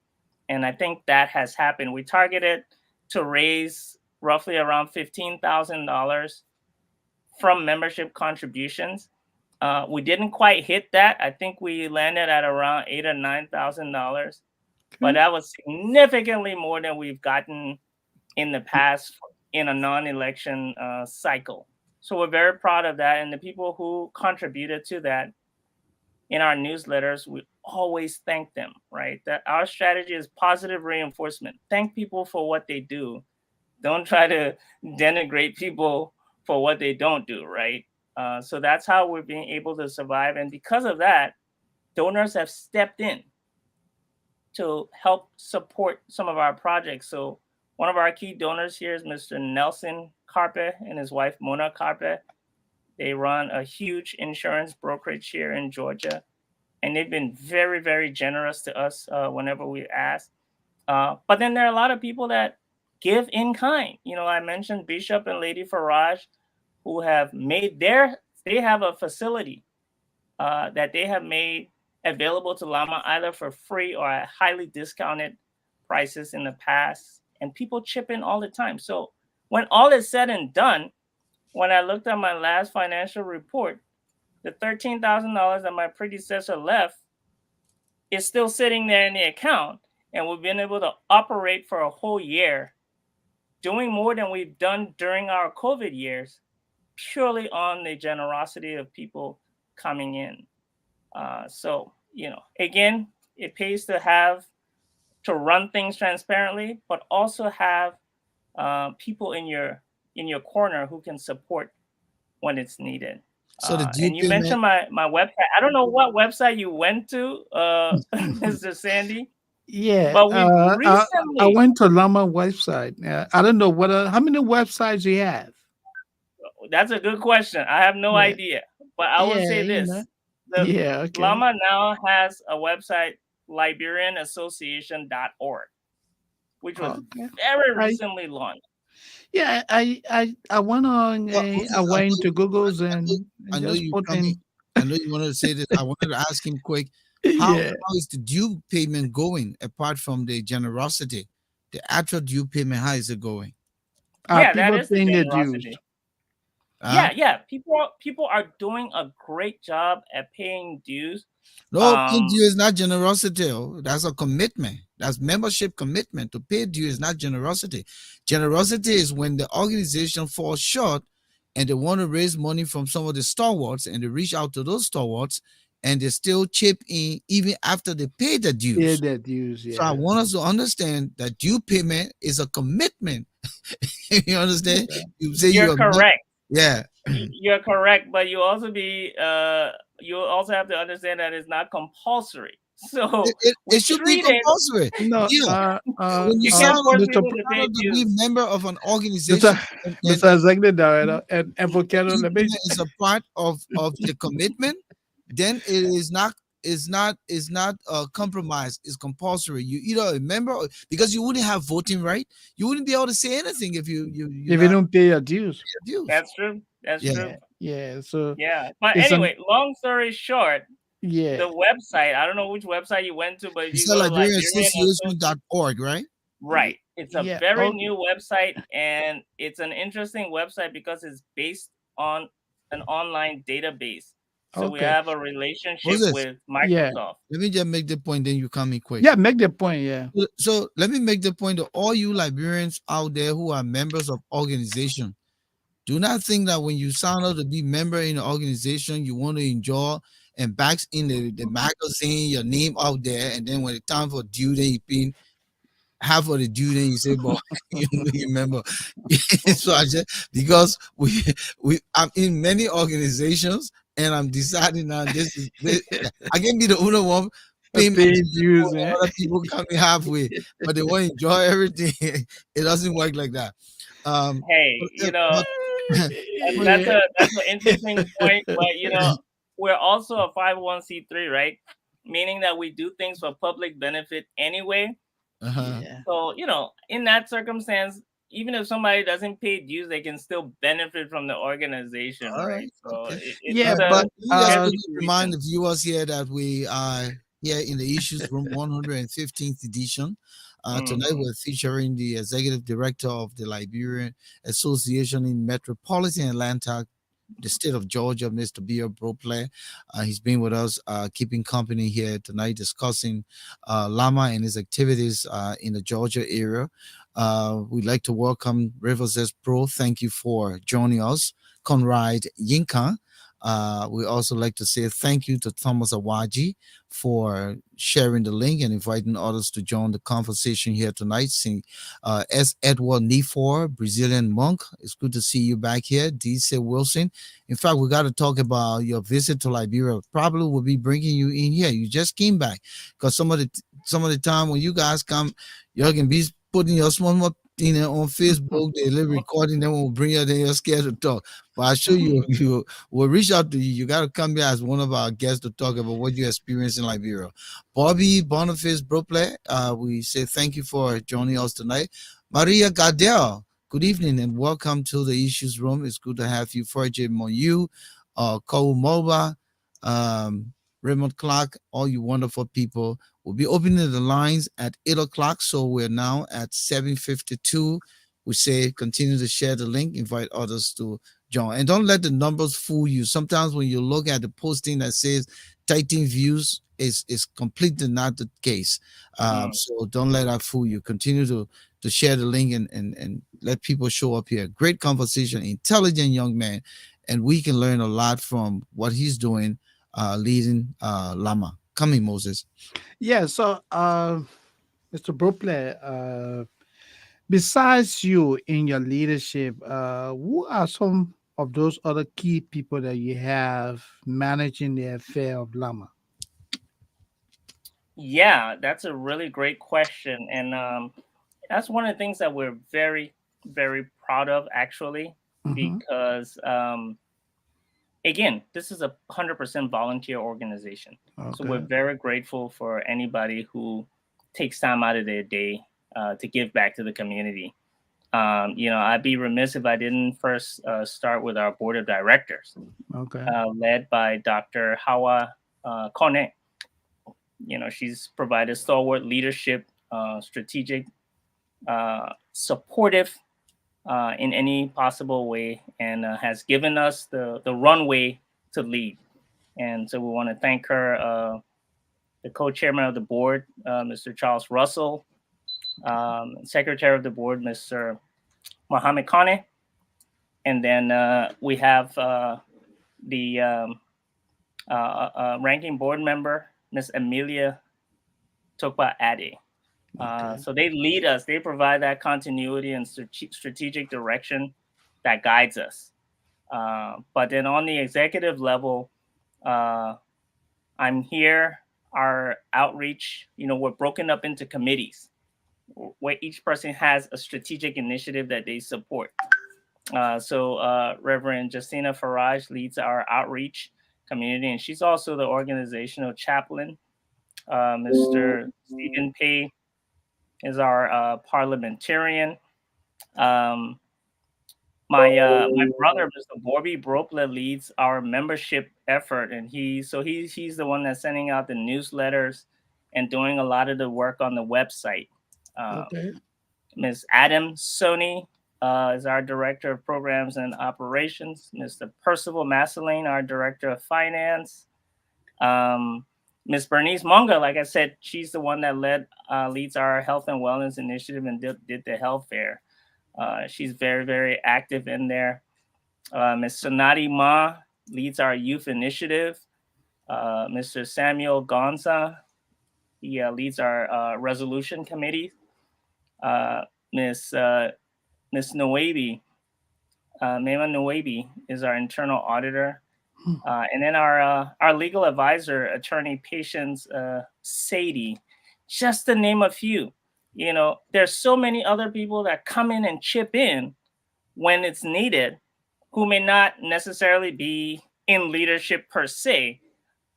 And I think that has happened. We targeted to raise roughly around $15,000 from membership contributions. We didn't quite hit that. I think we landed at around $8,000 or $9,000, but Okay. that was significantly more than we've gotten in the past in a non-election cycle. So we're very proud of that, and the people who contributed to that in our newsletters, we always thank them. Right? That our strategy is positive reinforcement. Thank people for what they do. Don't try to denigrate people for what they don't do. Right? So that's how we're being able to survive, and because of that, donors have stepped in to help support some of our projects. So one of our key donors here is Mr. Nelson Carpe and his wife Mona Carpe. They run a huge insurance brokerage here in Georgia, and they've been very, very generous to us whenever we ask. But then there are a lot of people that give in kind. I mentioned Bishop and Lady Faraj, who have they have a facility that they have made available to Llama either for free or at highly discounted prices in the past. And people chip in all the time. So when all is said and done, when I looked at my last financial report, the $13,000 that my predecessor left is still sitting there in the account. And we've been able to operate for a whole year, doing more than we've done during our COVID years, purely on the generosity of people coming in. So, again, it pays to run things transparently, but also have people in your corner who can support when it's needed. So the due And you payment. mentioned my website. I don't know what website you went to, Mr. Sandy, Yeah. but we've I recently. went to Llama website. I don't know how many websites you have. That's a good question. I have no Yeah. idea, but I will Yeah. say this: the Yeah. Okay. Llama now has a website, LiberianAssociation.org, which was Okay. very I recently launched. Yeah. I went on. Okay, I went to Google's I and know just you put coming. in. I know you wanted to say this. I wanted to ask him quick. Yeah. How is the due payment going apart from the generosity? The actual due payment, how is it going? Are Yeah, that people is the paying their dues? generosity. Huh? Yeah. People are doing a great job at paying dues. No, paying Um, due is not generosity. Oh. That's a commitment. That's membership commitment. To pay due is not generosity. Generosity is when the organization falls short and they want to raise money from some of the stalwarts and they reach out to those stalwarts and they still chip in even after they pay the Pay dues. their dues. So I Yeah. want us to understand that due payment is a commitment. You understand? Okay. You say you're you're a correct. yeah. You're correct, but you also have to understand that it's not compulsory. So It we should be treat it. compulsory. No. Yeah. When you You sign can't up, force you're Mr. people to pay proud to be a dues. member of an Mr. organization, and Mr. Executive Director and Volcano, due let me. payment is a part of the commitment. Then it is not a compromise. It's compulsory. You either a member because you wouldn't have voting right. You wouldn't be able to say anything if you're If you not don't pay your dues. dues. That's true. That's Yeah. true. Yeah. Yeah. So Yeah. But it's an anyway, long story short, yeah. the website, I don't know which website you went to, but if You you said go to Liberian Association, LiberianAssociation.org, right? right. It's a Yeah. very Okay. new website, and it's an interesting website because it's based on an online database. So we Okay. have a relationship Moses, with Yeah. Microsoft. let me just make the point. Then you come in quick. Yeah. Make the point. Yeah. So let me make the point to all you Liberians out there who are members of organization. Do not think that when you sign up to be member in an organization, you want to enjoy and backs in the magazine, your name out there, and then when it's time for due, then you pay. half of the due, then you say, "Boy, you remember?" So I just because I'm in many organizations, and I'm deciding now I can be the only one paying my Paid dues more dues, than eh? other people coming halfway, but they want to enjoy everything. It doesn't work like that. Hey, But that's an interesting point, but we're also a 501c3, right? Meaning that we do things for public benefit anyway. uh-huh. Yeah. So, in that circumstance, even if somebody doesn't pay dues, they can still benefit from the organization, All right? right. So Okay. Yeah, it's a but But let me just shared quickly remind situation. the viewers here that we are here in the Issues Room 115th edition. Tonight Hmm. we're featuring the executive director of the Liberian Association in Metropolitan Atlanta, the state of Georgia, Mr. Beer Bropley. He's been with us, keeping company here tonight, discussing Lama and his activities in the Georgia area. We'd like to welcome Rivers S Pro. Thank you for joining us. Conrad Yinka. We also like to say thank you to Thomas Awaji for sharing the link and inviting others to join the conversation here tonight. S. Edward Nifor, Brazilian monk. It's good to see you back here. DC Wilson. In fact, we got to talk about your visit to Liberia. Probably will be bringing you in here. You just came back because some of the time when you guys come, you all can be putting your small thing on Facebook. They live recording them. Will bring you. Then you're scared to talk. But I assure you, you will reach out to you. You got to come here as one of our guests to talk about what you experience in Liberia. Bobby Boniface Brople, we say thank you for joining us tonight. Maria Gardel, good evening and welcome to the Issues Room. It's good to have you. Forge Monu, Cole Moba, um, Raymond Clark, all you wonderful people. We'll be opening the lines at 8 o'clock. So we're now at 7:52. We say continue to share the link, invite others to join. And don't let the numbers fool you. Sometimes when you look at the posting that says 13 views, is completely not the case. Mm. So don't let that fool you. Continue to share the link and let people show up here. Great conversation, intelligent young man, and we can learn a lot from what he's doing, leading Lama. Come in, Moses. yeah. So, Mr. Brople, besides you in your leadership, who are some of those other key people that you have managing the affair of Lama? Yeah, that's a really great question, and that's one of the things that we're very, very proud of, actually, Hmm. because again, this is a 100% volunteer organization. So we're Okay. very grateful for anybody who takes time out of their day to give back to the community. I'd be remiss if I didn't first start with our board of directors, Okay. led by Dr. Hawa Kone. She's provided stalwart leadership, strategic, supportive in any possible way, and has given us the runway to lead. And so we want to thank her, the co-chairman of the board, Mr. Charles Russell, secretary of the board, Mr. Mohammed Kane, and then we have the ranking board member, Miss Amelia Tokpa Ade. Okay. So they lead us, they provide that continuity and strategic direction that guides us. But then on the executive level, uh, I'm here. Our outreach, we're broken up into committees where each person has a strategic initiative that they support. So Reverend Justina Farage leads our outreach community, and she's also the organizational chaplain. Mr. Stephen Pay is our parliamentarian. Um, my brother, Mr. Borby Bropla, leads our membership effort, and he's the one that's sending out the newsletters and doing a lot of the work on the website. Um, Okay. Ms. Adam Sony is our director of programs and operations. Mr. Percival Masseline, our director of finance. Um, Ms. Bernice Monga, like I said, she's the one that leads our health and wellness initiative and did the health fair. She's very, very active in there. Ms. Sonati Ma leads our youth initiative. Mr. Samuel Gonza, he leads our resolution committee. uh, Miss Miss Noabi, Mema Noabi is our internal auditor. Hmm. And then our legal advisor, attorney Patience Sadie, just to name a few. You know, there's so many other people that come in and chip in when it's needed, who may not necessarily be in leadership per se.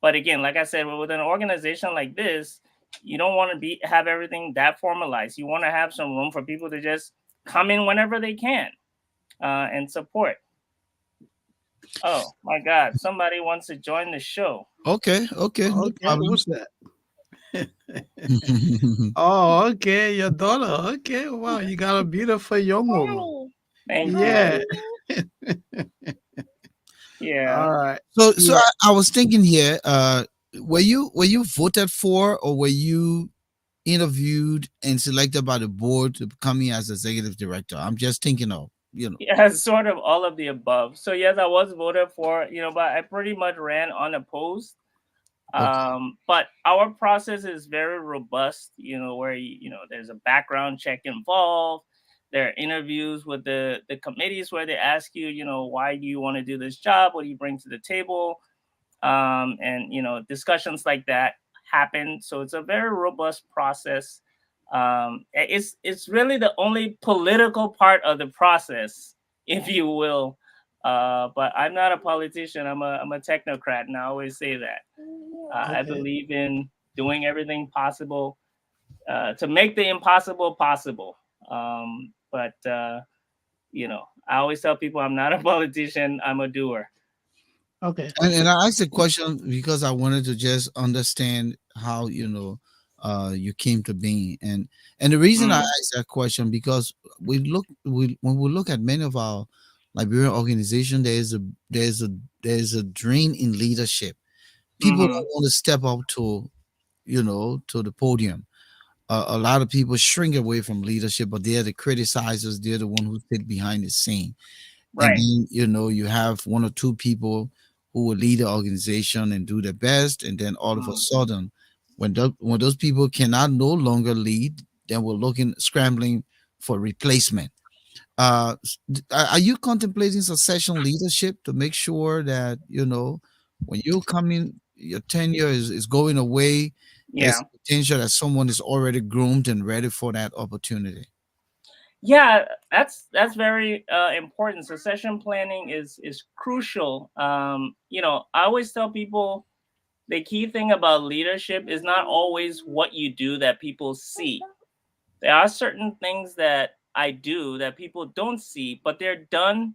But again, like I said, with an organization like this, you don't want to be have everything that formalized. You want to have some room for people to just come in whenever they can and support. Oh my God, somebody wants to join the show. Okay, okay, no Okay, problem. what's that? Oh, okay, your daughter. Okay, wow, you got a beautiful young woman. Thank Yeah. you. Yeah. All right. So Yeah. I was thinking here, were you voted for, or were you interviewed and selected by the board to come in as executive director? I'm just thinking of, Yeah, sort of all of the above. So yes, I was voted for, but I pretty much ran unopposed. okay, But our process is very robust, where there's a background check involved. There are interviews with the committees where they ask you, why do you want to do this job? What do you bring to the table? And discussions like that happen. So it's a very robust process. It's really the only political part of the process, if you will. But I'm not a politician. I'm a technocrat, and I always say that. I Okay. believe in doing everything possible to make the impossible possible. But I always tell people I'm not a politician. I'm a doer. Okay. and I asked the question because I wanted to just understand how you came to being, and the reason I Mm, asked that question because when we look at many of our Liberian organization, there's a drain in leadership. People mm-hmm. don't want to step up to the podium. A lot of people shrink away from leadership, but they're the criticizers. They're the one who sit behind the scene. And Right. then you have one or two people who will lead the organization and do their best, and then all of a Mm, sudden, when those people cannot no longer lead, then we're looking scrambling for replacement. Are you contemplating succession leadership to make sure that when you come in, your tenure is going away? There's yeah. potential that someone is already groomed and ready for that opportunity. Yeah, that's very important. Succession planning is crucial. I always tell people the key thing about leadership is not always what you do that people see. There are certain things that I do that people don't see, but they're done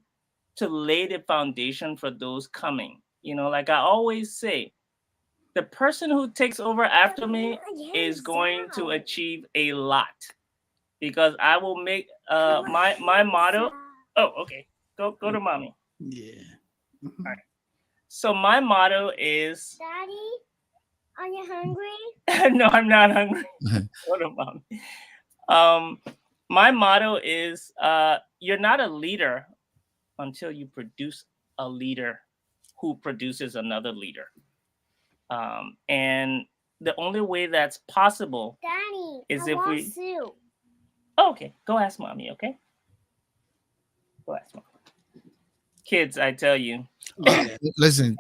to lay the foundation for those coming. Like I always say, the person who takes over after me is going to achieve a lot because I will make my motto. Oh, okay. Go to mommy. Yeah. All Mhm. right. So my motto is. Daddy, are you hungry? No, I'm not hungry. Go to mommy. Um, my motto is you're not a leader until you produce a leader who produces another leader. And the only way that's possible Daddy, is I if want we. soup. Oh, okay, go ask mommy. Okay, go ask mommy. Kids, I tell you, Yeah. Listen,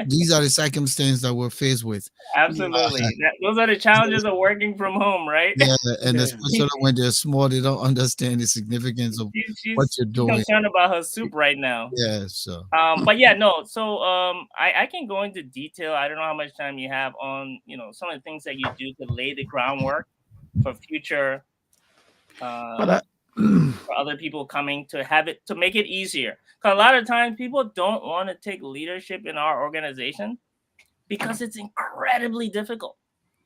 these are the circumstances that we're faced with. absolutely. Those are the challenges of working from home, right? Yeah, and Yeah. especially when they're small, they don't understand the significance of what She's you're doing. concerned about her soup right now. Yeah, so But yeah, no. So I can go into detail. I don't know how much time you have on some of the things that you do to lay the groundwork for future But uh, for other people coming to have it to make it easier. Because a lot of times people don't want to take leadership in our organization because it's incredibly difficult.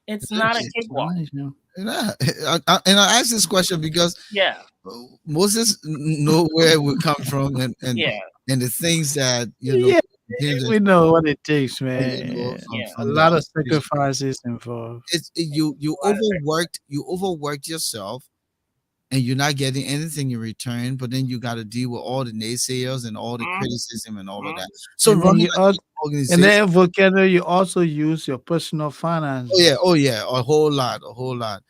It's it not a is. cakewalk. And I ask this question because Yeah, Moses know where we come from, yeah, and the things that yeah, things that we know what it takes, yeah. man. A from the lot of organization. sacrifices involved. You A lot of overworked yourself, and you're not getting anything in return. But then you got to deal with all the naysayers and all the criticism and all of that. So And then running you also, an and organization. then Volcano, you also use your personal finances. Oh yeah, a whole lot, a whole lot.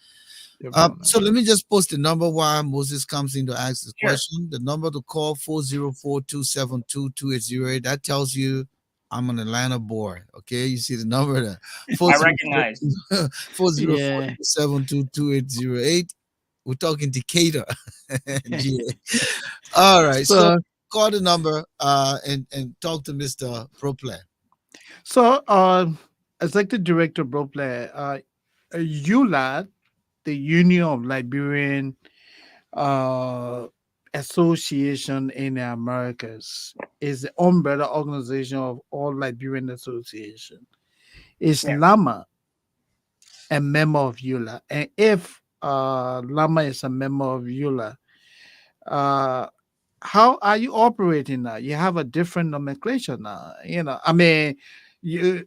So let me just post the number while Moses comes in to ask the Sure. question. The number to call 404-272-2808. That tells you I'm on the line of board. Okay, you see the number there. I recognize. Yeah. 404-272-2808. We're talking Decatur. GA. All right. So So, call the number and talk to Mr. Proplay. so, Executive Director Bropley, ULAD, the Union of Liberian uh, Association in the Americas, is the umbrella organization of all Liberian association. Is Yeah. Lama a member of ULA? And if Lama is a member of ULA, uh, how are you operating now? You have a different nomenclature now. I mean, your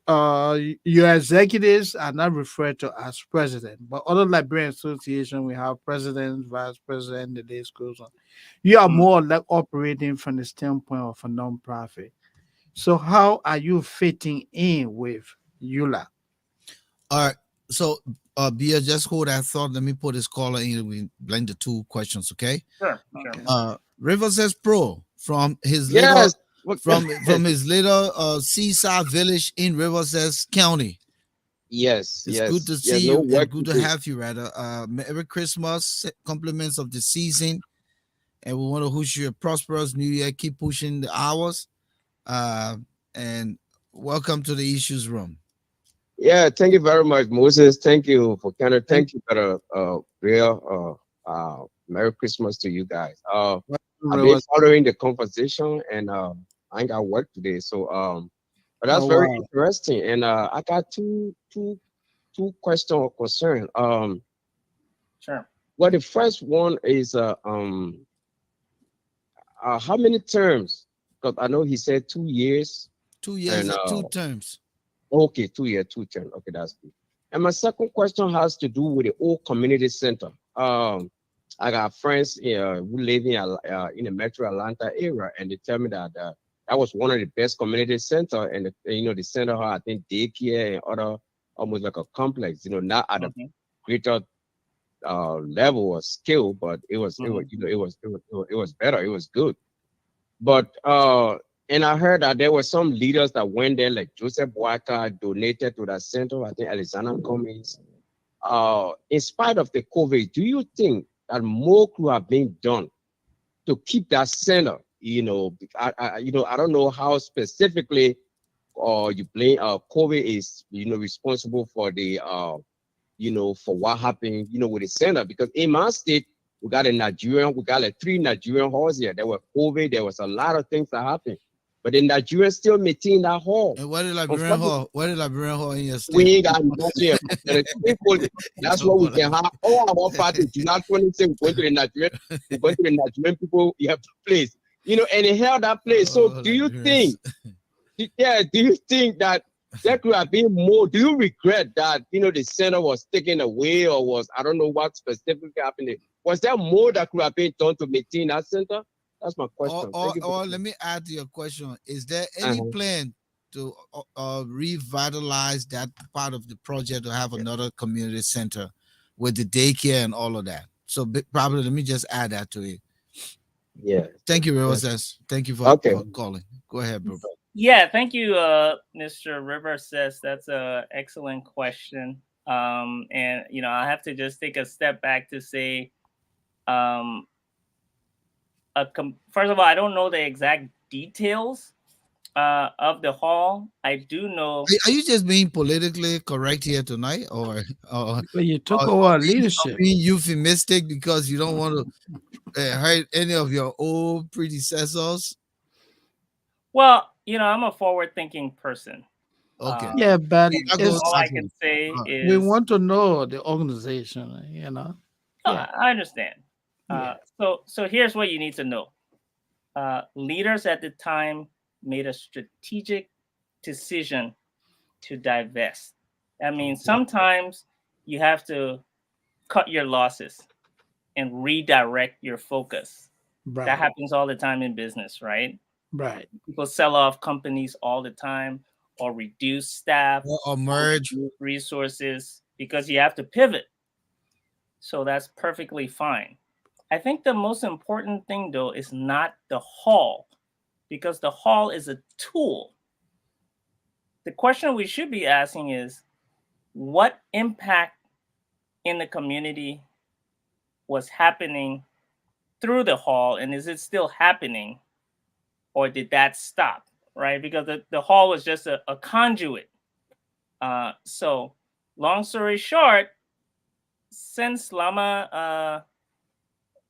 executives are not referred to as president, but other Liberian association we have president, vice president, the list goes on. You are Mm. more like operating from the standpoint of a non-profit. So how are you fitting in with ULA? All right. So, Bia, just hold that thought. Let me put this caller in. We blend the two questions, okay? Sure. Sure. Okay. River says pro from his little Yes. What? from his little seaside village in Riverside County. Yes, It's good yes, to yes. see No you and work good to to do. have you, rather. Merry Christmas, compliments of the season, and we want to wish you a prosperous New Year. Keep pushing the hours, uh, and welcome to the issues room. Yeah, thank you very much, Moses. Thank you for kind of Thank thank you for the real Merry Christmas to you guys. you, I've been River. following the conversation and I ain't got work today, so but that's Oh very wow. interesting. And I got two questions or concern. Sure. Well, the first one is how many terms? Because I know he said 2 years, 2 years and at two terms. okay, 2 year, two term. Okay, that's good. And my second question has to do with the old community center. I got friends who live in the Metro Atlanta area, and they tell me that that was one of the best community center, and the center had, I think, daycare and other almost like a complex. Not at a Mm-hmm. greater level or skill, but it was Mm-hmm. it was better. It was good. But and I heard that there were some leaders that went there, like Joseph Walker donated to that center. I think Alexander Cummings. In spite of the COVID, do you think that more could have been done to keep that center? I don't know how specifically you blame COVID is responsible for the for what happened, with the center. Because in my state, we got like three Nigerian halls here. There were COVID, there was a lot of things that happened. But the Nigerians still maintain that hall. And what did Liberian Unfortunately, Hall? What did Liberian Hall in your state? we ain't got nothing else. And thankfully, that's Talk what we about can have all our parties. July 26, we're going to the Nigerian people, you have to place. And they held that place. So do you Liberians. think yeah, do you think that there could have been more? Do you regret that the center was taken away, or was, I don't know what specifically happened? Was there more that could have been done to maintain that center? That's my Or, question. or, Thank you. or let me add to your question. Is there any Uh-huh. plan to revitalize that part of the project to have another community center with the daycare and all of that? So probably let me just add that to it. Yeah. Thank you, Yeah. Roses. Thank you Okay. for calling. Go ahead, bro. Yeah. Thank you, Mr. River says that's a excellent question. And I have to just take a step back to say, um, first of all, I don't know the exact details of the hall. I do know. Are you just being politically correct here tonight, or, But you took or over or leadership. being euphemistic because you don't want to hurt any of your old predecessors? Well, I'm a forward-thinking person. Okay. Yeah, but That goes it's All I that can way. say we is, want to know the organization. no, Yeah, I understand. yeah. So here's what you need to know. Leaders at the time made a strategic decision to divest. I mean, sometimes you have to cut your losses and redirect your focus. That Right, happens all the time in business, right? right. People sell off companies all the time, or reduce staff, Or or merge. reduce resources, because you have to pivot. So that's perfectly fine. I think the most important thing though is not the hall, because the hall is a tool. The question we should be asking is, what impact in the community was happening through the hall, and is it still happening, or did that stop? Right, because the hall was just a conduit. So long story short, since Lama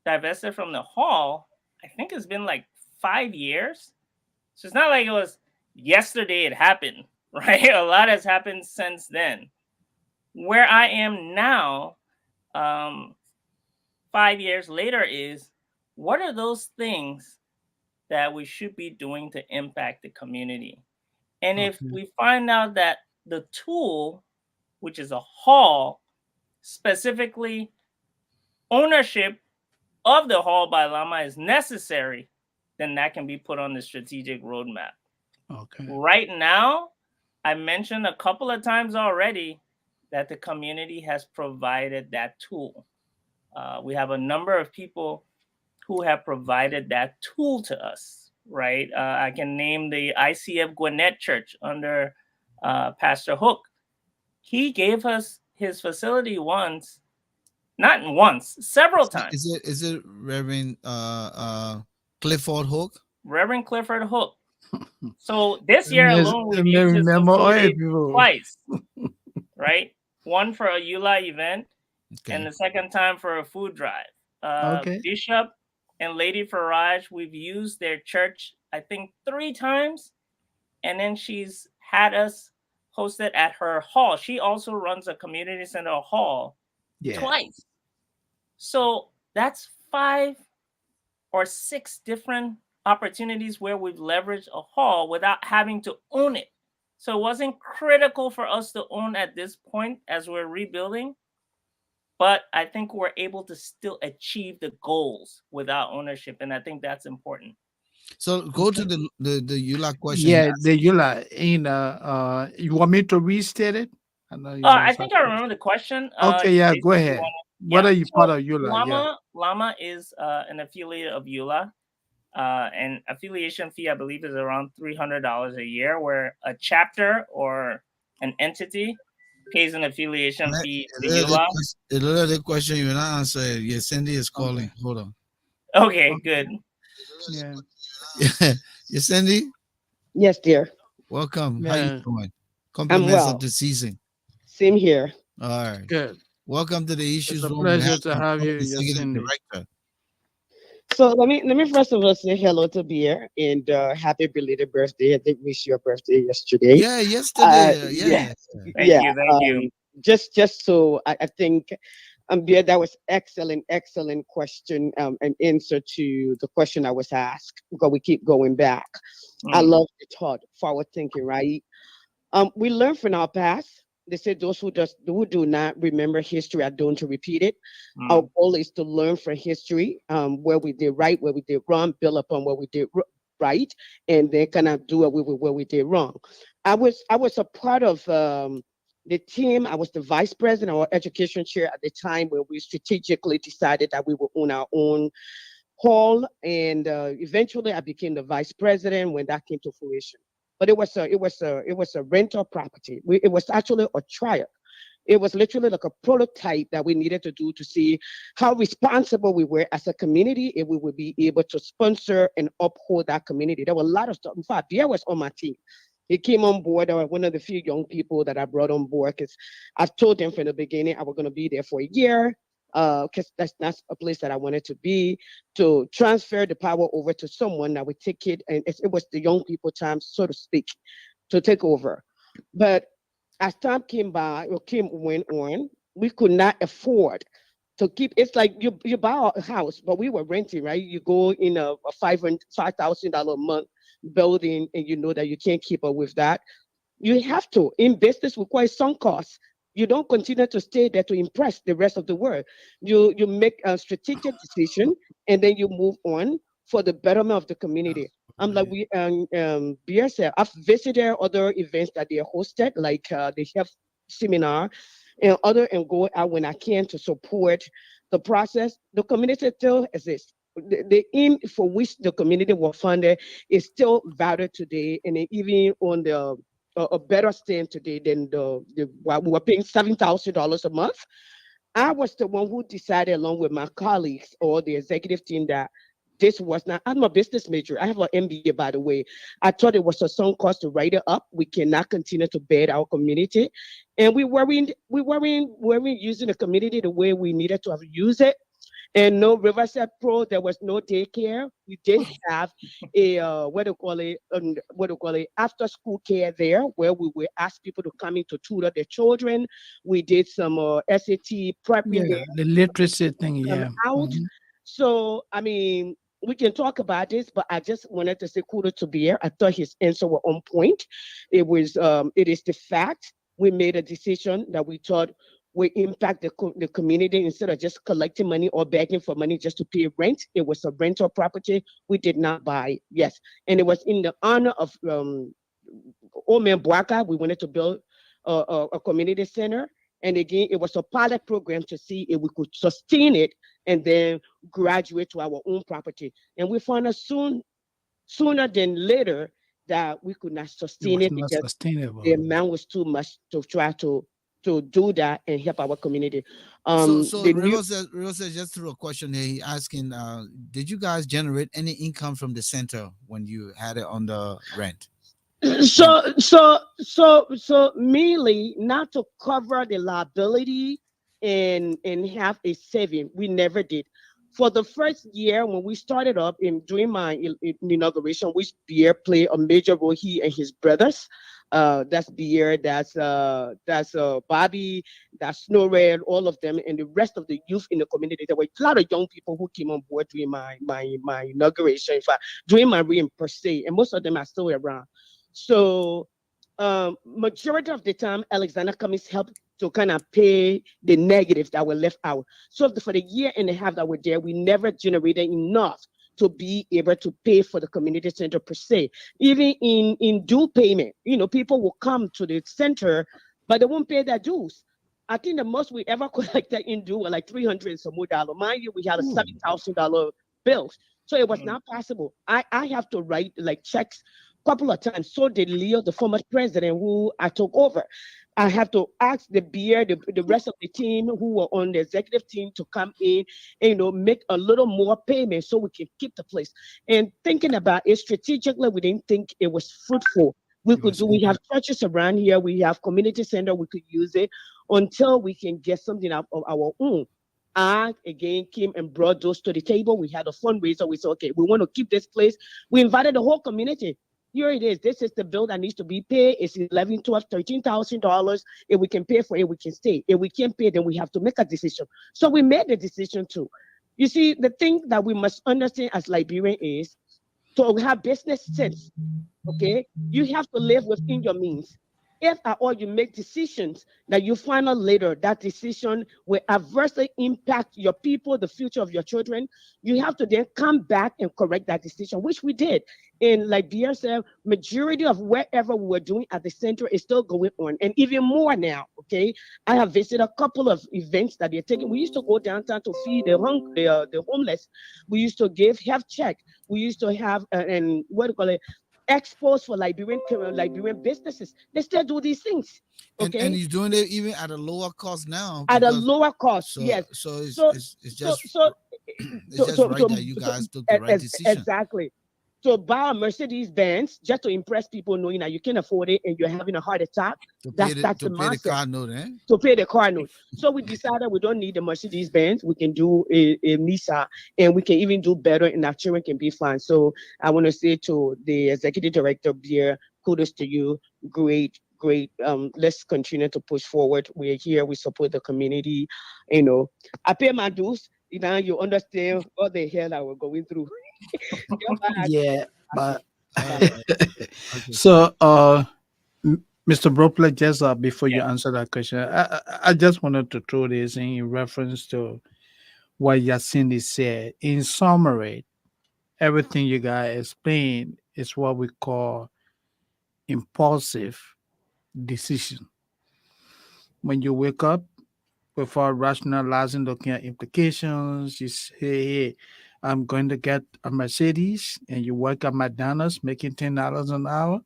divested from the hall, I think it's been like 5 years. So it's not like it was yesterday it happened, right? A lot has happened since then. Where I am now, um, 5 years later, is what are those things that we should be doing to impact the community? And if Okay. we find out that the tool, which is a hall, specifically ownership of the hall by Lama is necessary, then that can be put on the strategic roadmap. Okay. Right now, I mentioned a couple of times already that the community has provided that tool. We have a number of people who have provided that tool to us, right? I can name the ICF Gwinnett Church under Pastor Hook. He gave us his facility once, not once, several times. Is it Reverend Clifford Hook? Reverend Clifford Hook. So this year Yes, alone, I we've may used his remember all the facility people. twice, right? One for a EULA event, and Okay. the second time for a food drive. Okay. Bishop and Lady Faraj, we've used their church, I think, 3 times. And then she's had us hosted at her hall. She also runs a community center hall Yeah. twice. So that's 5 or 6 different opportunities where we've leveraged a hall without having to own it. So it wasn't critical for us to own at this point as we're rebuilding, but I think we're able to still achieve the goals without ownership, and I think that's important. So go to the ULA question he Yeah, asked. the Yula in you want me to restate it? I know you I guys have think I remember the question. Okay, You yeah, go basically ahead. want What yeah. are you part So of Yula? Yeah. Lama is an affiliate of EULA. And affiliation fee, I believe, is around $300 a year, where a chapter or an entity pays an affiliation fee to EULA. A little question you not answer. Yes, Cindy is Okay. calling. Hold on. Okay, Okay. good. Yeah. Yes, Cindy. Yes, dear. Welcome. How you Yeah. doing? I'm Compliments of well. the season. Same here. All right. Good. Welcome to the It's Issues a Room. We pleasure have to the have you, executive Cindy. director. So let me first of all say hello to Beer and happy belated birthday. I think we wish your birthday yesterday. Yeah, yesterday. Yeah, Yeah. Thank yeah. you, thank you. Just so I think Beer, that was excellent question and answer to the question I was asked because we keep going back. I Mm, love the thought, forward thinking, right? We learn from our past. They say those who do not remember history are doomed to repeat it. Our mm, goal is to learn from history, where we did right, where we did wrong, build upon where we did right, and then kind of do away with where we did wrong. I was a part of the team. I was the vice president or education chair at the time where we strategically decided that we would own our own hall, and eventually I became the vice president when that came to fruition. But it was a rental property. It was actually a trial. It was literally like a prototype that we needed to do to see how responsible we were as a community if we would be able to sponsor and uphold that community. There were a lot of stuff. In fact, Pierre was on my team. He came on board. One of the few young people that I brought on board because I've told them from the beginning I was going to be there for a year because that's a place that I wanted to be, to transfer the power over to someone that would take it. And it was the young people time, so to speak, to take over. But as time came by or came went on, we could not afford to keep. It's like you buy a house, but we were renting, right? You go in a $5,000 a month building, and you know that you can't keep up with that. You have to. In business requires some costs. You don't continue to stay there to impress the rest of the world. You make a strategic decision, and then you move on for the betterment of the community. I'm like we BSF. I've visited other events that they hosted, like the health seminar, and go out when I can to support the process. The community still exists. The aim for which the community was funded is still valid today, and even on the a better stand today than the what we were paying $7,000 a month. I was the one who decided, along with my colleagues or the executive team, that this was not. I'm a business major. I have an MBA, by the way. I thought it was a sunk cost to write it up. We cannot continue to bed our community, and we weren't using the community the way we needed to have used it. And no Riverside Pro, there was no daycare. We did have a what do you call it, after school care there, where we would ask people to come in to tutor their children. We did some SAT prepping Yeah, there the literacy thing. come Yeah. out. So, I mean, we can talk about this, but I just wanted to say kudos to Pierre. I thought his answer were on point. It is the fact we made a decision that we thought would impact the community instead of just collecting money or begging for money just to pay rent. It was a rental property we did not buy. Yes, and it was in the honor of old man Buaka. We wanted to build a community center. And again, it was a pilot program to see if we could sustain it and then graduate to our own property. And we found out sooner than later that we could not It sustain was it not because the sustainable. amount was too much to try to do that and help our community. So The new River says just through a question here, he asking, did you guys generate any income from the center when you had it on the rent? When so mainly not to cover the liability and have a saving. We never did. For the first year when we started up in during my inauguration, which Pierre played a major role, he and his brothers. That's Pierre, that's Bobby, that's Snow Red, all of them, and the rest of the youth in the community. There were a lot of young people who came on board during my inauguration. In fact, during my reign per se, and most of them are still around. So majority of the time, Alexander Cummings helped to kind of pay the negatives that were left out. So for the year and a half that we're there, we never generated enough to be able to pay for the community center per se. Even in due payment, people will come to the center, but they won't pay their dues. I think the most we ever collected in due were like 300 and some more dollar. Mind you, we had a $7,000 bill. So it was Mm. not possible. I have to write like checks couple of times. So did Leo, the former president, who I took over. I have to ask the rest of the team who were on the executive team to come in and make a little more payment so we can keep the place. And thinking about it strategically, we didn't think it was fruitful. It was We have impact. churches around here, we have community center, we could use it until we can get something out of our own. I again came and brought those to the table. We had a fundraiser. We said, okay, we want to keep this place. We invited the whole community. Here it is. This is the bill that needs to be paid. It's 11, 12, $13,000. If we can pay for it, we can stay. If we can't pay, then we have to make a decision. So we made the decision too. You see, the thing that we must understand as Liberian is to have business sense. Okay, you have to live within your means. If at all you make decisions that you find out later that decision will adversely impact your people, the future of your children, you have to then come back and correct that decision, which we did. And like Bia said, majority of wherever we were doing at the center is still going on, and even more now. Okay, I have visited a couple of events that they're taking. We used to go downtown to feed the homeless. We used to give health check. We used to have and what do you call it, expos for Liberian businesses. They still do these things, and okay, he's doing it even at a lower cost now at a because lower cost. so Yes. so it's So it's, it's so just so it's so just so right so, that you so guys took the right decision exactly. So buy a Mercedes Benz just to impress people, knowing that you can afford it and you're having a heart attack. to pay That's the to pay the mindset car note, eh? to pay the car note. So we decided we don't need the Mercedes Benz. We can do a Nisa, and we can even do better, and our children can be fine. So I want to say to the executive director, Beer, kudos to you. Great, great. Let's continue to push forward. We're here. We support the community. I pay my dues. You understand what the hell I was going through. Yeah, but All right. Okay. so Mr. Bropler, just before you Yeah. answer that question, I just wanted to throw this in reference to what Yassini said. In summary, everything you guys explained is what we call impulsive decision. when you wake up, before rationalizing looking at implications, you say, hey, I'm going to get a Mercedes, and you work at McDonald's making $10 an hour.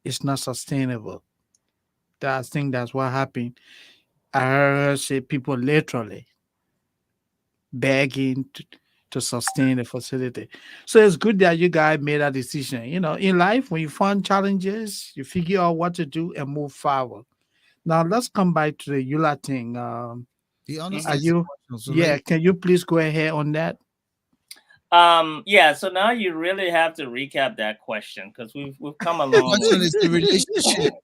It's not sustainable. I think that's what happened. I heard say people literally begging to sustain the facility. So it's good that you guys made that decision. You know, in life, when you find challenges, you figure out what to do and move forward. Now let's come back to the Eula thing. He Are understands the you? question. So let Yeah, can you please go ahead on that? Yeah, so now you really have to recap that question because we've come a the long question way. is the relationship.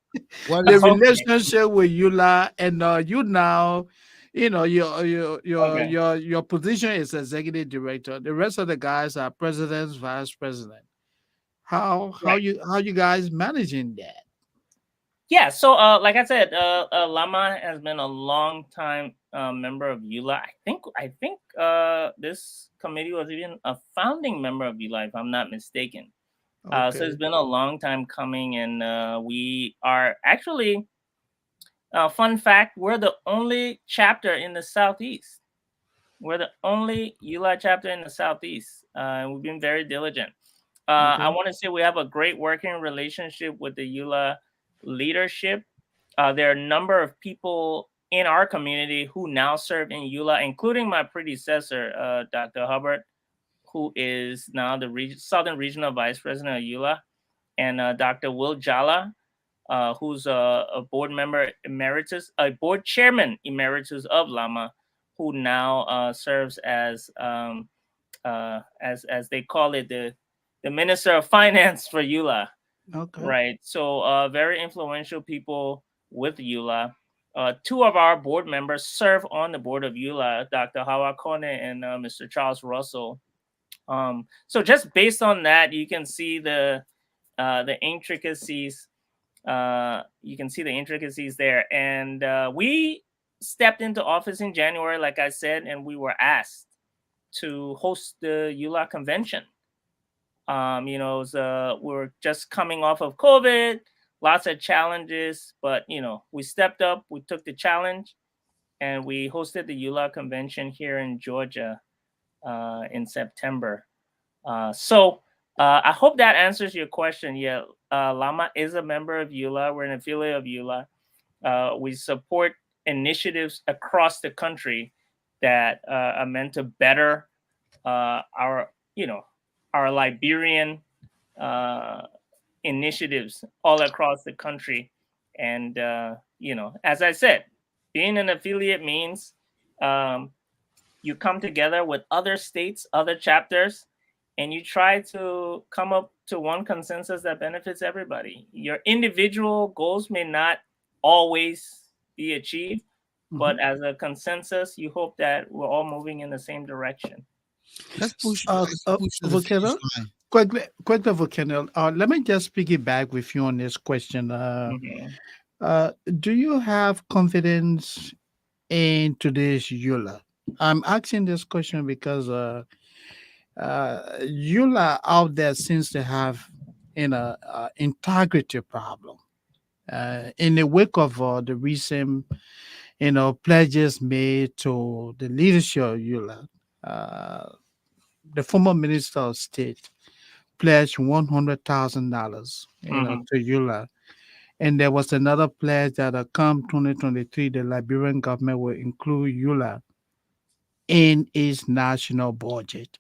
What The is it? Okay, relationship with Eula and you now, you know, okay. your position is executive director. The rest of the guys are presidents, vice president. Right. How you guys managing that? Yeah, so like I said, Lama has been a long time member of ULA. I think this committee was even a founding member of ULA, if I'm not mistaken. So it's Okay, been a long time coming, and we are actually, fun fact, we're the only chapter in the Southeast. We're the only ULA chapter in the Southeast, and we've been very diligent. I okay, want to say we have a great working relationship with the ULA leadership. There are a number of people in our community who now serve in ULA, including my predecessor, Dr. Hubbard, who is now the Southern Regional Vice President of ULA, and Dr. Will Jala, who's a board member emeritus, a board chairman emeritus of Lama, who now serves as they call it, the Minister of Finance for ULA. okay, Right. So very influential people with ULA. Two of our board members serve on the board of ULA, Dr. Hawa Kone and Mr. Charles Russell. So just based on that, you can see the intricacies. You can see the intricacies there. And we stepped into office in January, like I said, and we were asked to host the ULA convention. We're just coming off of COVID, lots of challenges, but we stepped up, we took the challenge, and we hosted the ULA convention here in Georgia in September. So I hope that answers your question. Yeah, Lama is a member of ULA. We're an affiliate of ULA. We support initiatives across the country that are meant to better our, our Liberian uh, initiatives all across the country. And, as I said, being an affiliate means um, you come together with other states, other chapters, and you try to come up to one consensus that benefits everybody. Your individual goals may not always be achieved, hmm but as a consensus, you hope that we're all moving in the same direction. Let's push to the finish Volcano, line. quickly, Volcano. Let me just piggyback with you on this question. Hmm. Uh, do you have confidence in today's Eula? I'm asking this question because Eula out there seems to have integrity problem. In the wake of the recent pledges made to the leadership of Eula, uh, the former minister of state pledged $100,000 Hmm. to Eula. And there was another pledge that come 2023, the Liberian government will include Eula in its national budget.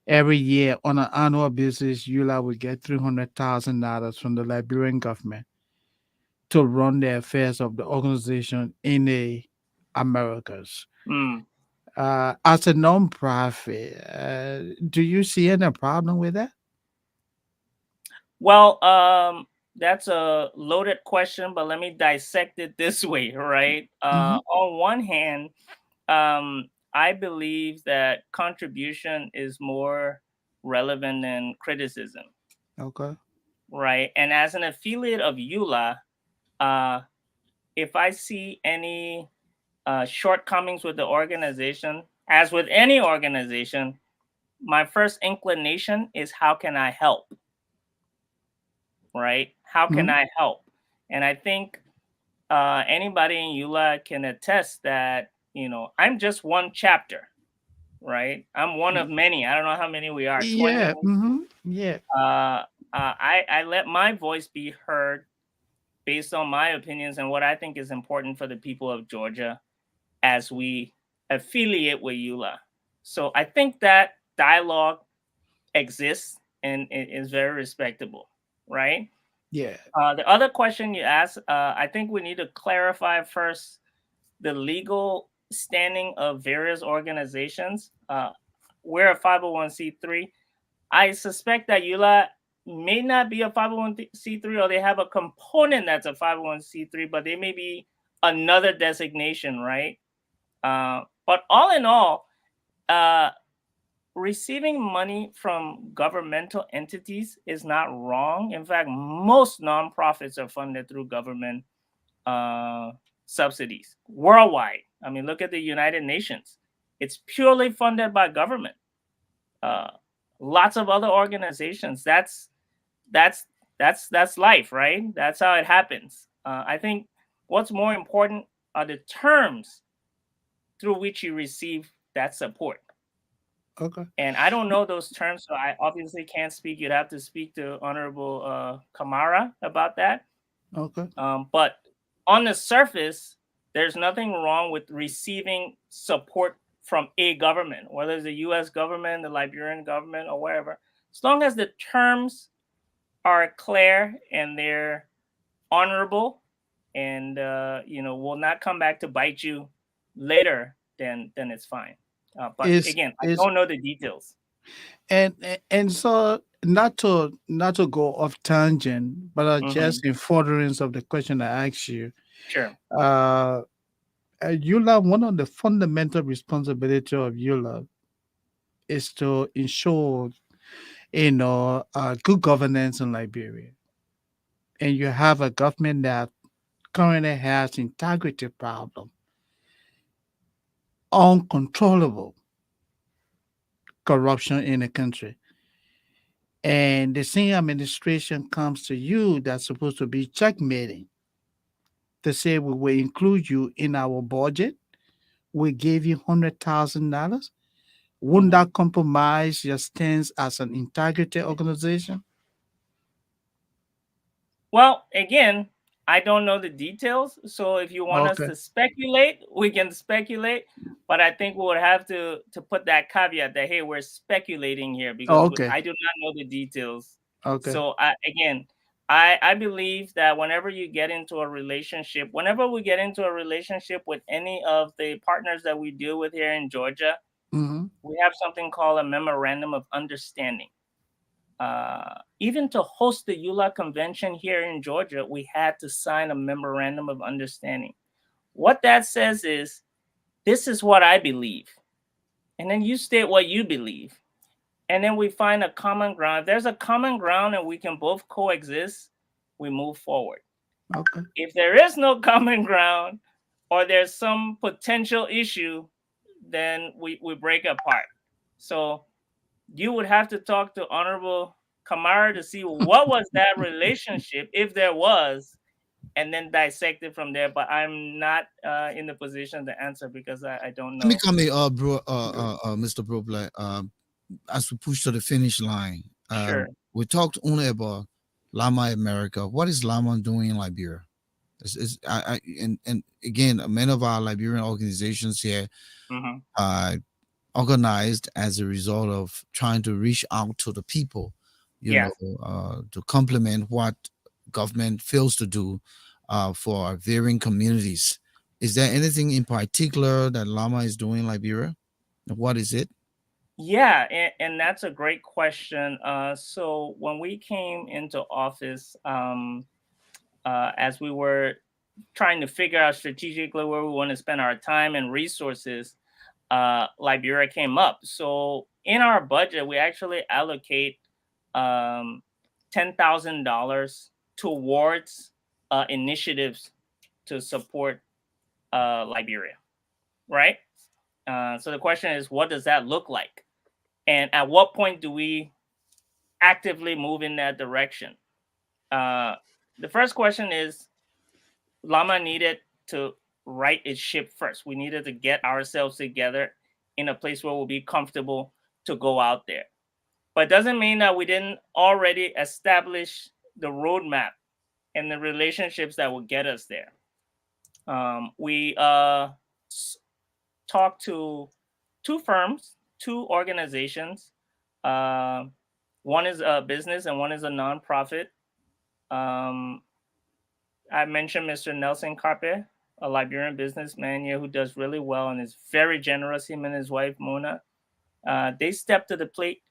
Every year, on an annual basis, Eula will get $300,000 from the Liberian government to run the affairs of the organization in the Americas. Mm. As a nonprofit, do you see any problem with that? Well, that's a loaded question, but let me dissect it this way, right? Mm-hmm. On one hand, I believe that contribution is more relevant than criticism, Okay. right? And as an affiliate of EULA, uh, if I see any shortcomings with the organization, as with any organization, my first inclination is how can I help, right? How can Mm-hmm. I help? And I think anybody in EULA can attest that, I'm just one chapter, right? I'm one of many. I don't know how many we are, 20. Yeah. Yeah. I let my voice be heard based on my opinions and what I think is important for the people of Georgia as we affiliate with EULA. So I think that dialogue exists and it is very respectable, right? Yeah. The other question you asked, I think we need to clarify first the legal standing of various organizations. We're a 501c3. I suspect that EULA may not be a 501c3, or they have a component that's a 501c3, but they may be another designation, right? But all in all, uh, receiving money from governmental entities is not wrong. In fact, most nonprofits are funded through government uh, subsidies worldwide. I mean, look at the United Nations; it's purely funded by government. Uh, Lots of other organizations. That's that's life, right? That's how it happens. I think what's more important are the terms through which you receive that support. Okay. And I don't know those terms, so I obviously can't speak. You'd have to speak to Honorable Kamara about that. Okay. But on the surface, there's nothing wrong with receiving support from a government, whether it's the U.S. government, the Liberian government, or wherever, as long as the terms are clear and they're honorable, and will not come back to bite you later, then it's fine. But Is again, I is don't know the details. and so not to go off tangent, but Hmm. just in furtherance of the question I asked you, Sure. uh, EULA, one of the fundamental responsibility of EULA is to ensure good governance in Liberia, and you have a government that currently has integrity problem, uncontrollable corruption in the country, and the same administration comes to you that's supposed to be checkmating to say we will include you in our budget. We gave you $100,000. Wouldn't Hmm. that compromise your stance as an integrity organization? Well, again, I don't know the details. So if you want us Okay. to speculate, we can speculate. But I think we would have to put that caveat that, hey, we're speculating here because Okay. I do not know the details. Okay. So again, I believe that whenever you get into a relationship, whenever we get into a relationship with any of the partners that we deal with here in Georgia, Mm-hmm. we have something called a memorandum of understanding. Even to host the EULA convention here in Georgia, we had to sign a memorandum of understanding. What that says is, this is what I believe. And then you state what you believe. And then we find a common ground. If there's a common ground and we can both coexist, we move forward. Okay. If there is no common ground or there's some potential issue, then we break apart. So you would have to talk to Honorable Kamara to see what was that relationship, if there was, and then dissect it from there. But I'm not in the position to answer because I don't Let me know. come in, Mr. Bro Black. As we push to the finish line, Sure. we talked only about Lama America. What is Lama doing in Liberia? And again, many of our Liberian organizations here Hmm. are organized as a result of trying to reach out to the people, you Yeah. know, to complement what government fails to do for our varying communities. Is there anything in particular that Lama is doing in Liberia? What is it? Yeah, and that's a great question. So when we came into office, as we were trying to figure out strategically where we want to spend our time and resources, Liberia came up. So in our budget, we actually allocate um, $10,000 towards initiatives to support Liberia, right? So the question is, what does that look like? And at what point do we actively move in that direction? Uh, the first question is, Lama needed to right its ship first. We needed to get ourselves together in a place where we'll be comfortable to go out there. But it doesn't mean that we didn't already establish the roadmap and the relationships that will get us there. We talked to two firms, two organizations. Uh, One is a business and one is a nonprofit. Um, I mentioned Mr. Nelson Carpe, a Liberian businessman here who does really well and is very generous. Him and his wife Mona, they stepped to the plate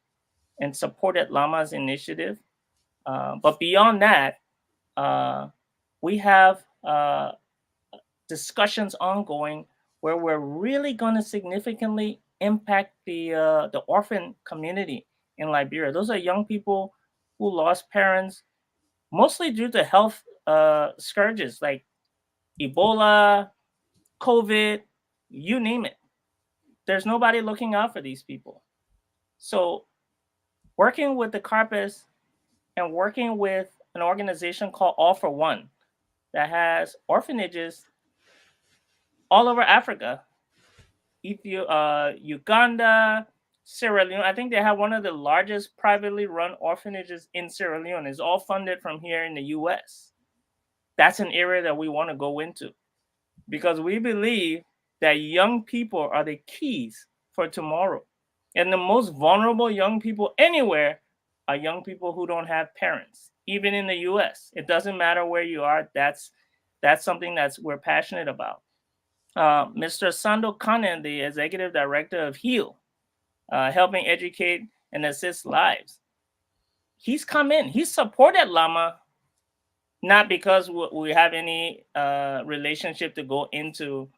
and supported Lama's initiative. But beyond that, uh, we have discussions ongoing where we're really going to significantly impact the orphan community in Liberia. Those are young people who lost parents mostly due to health scourges like Ebola, COVID, you name it. There's nobody looking out for these people. So, working with the Carpus and working with an organization called All for One that has orphanages all over Africa, Uganda, Sierra Leone. I think they have one of the largest privately run orphanages in Sierra Leone. It's all funded from here in the US. That's an area that we want to go into because we believe that young people are the keys for tomorrow. And the most vulnerable young people anywhere are young people who don't have parents, even in the US. It doesn't matter where you are, that's something that's we're passionate about. Mr. Sando Kanen, the executive director of HEAL, helping educate and assist lives. He's come in. He's supported Lama, not because we have any relationship to go into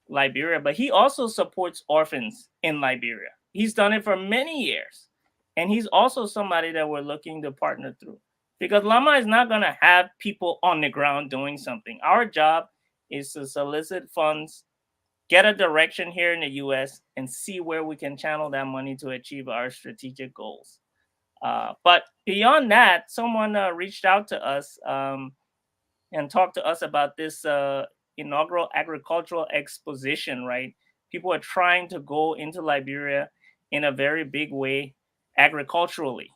Liberia, but he also supports orphans in Liberia. He's done it for many years. And he's also somebody that we're looking to partner through. Because Lama is not going to have people on the ground doing something. Our job is to solicit funds, get a direction here in the US, and see where we can channel that money to achieve our strategic goals. But beyond that, someone reached out to us and talked to us about this inaugural agricultural exposition, right? People are trying to go into Liberia in a very big way agriculturally.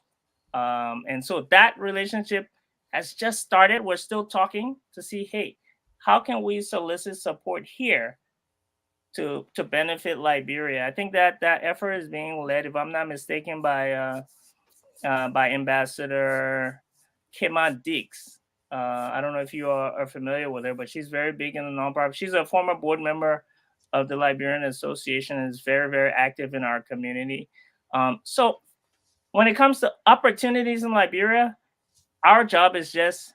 And so that relationship has just started. We're still talking to see, hey, how can we solicit support here to benefit Liberia? I think that that effort is being led, if I'm not mistaken, by Ambassador Kema Dix. I don't know if you are familiar with her, but she's very big in the nonprofit. She's a former board member of the Liberian Association and is very, very active in our community. So when it comes to opportunities in Liberia, our job is just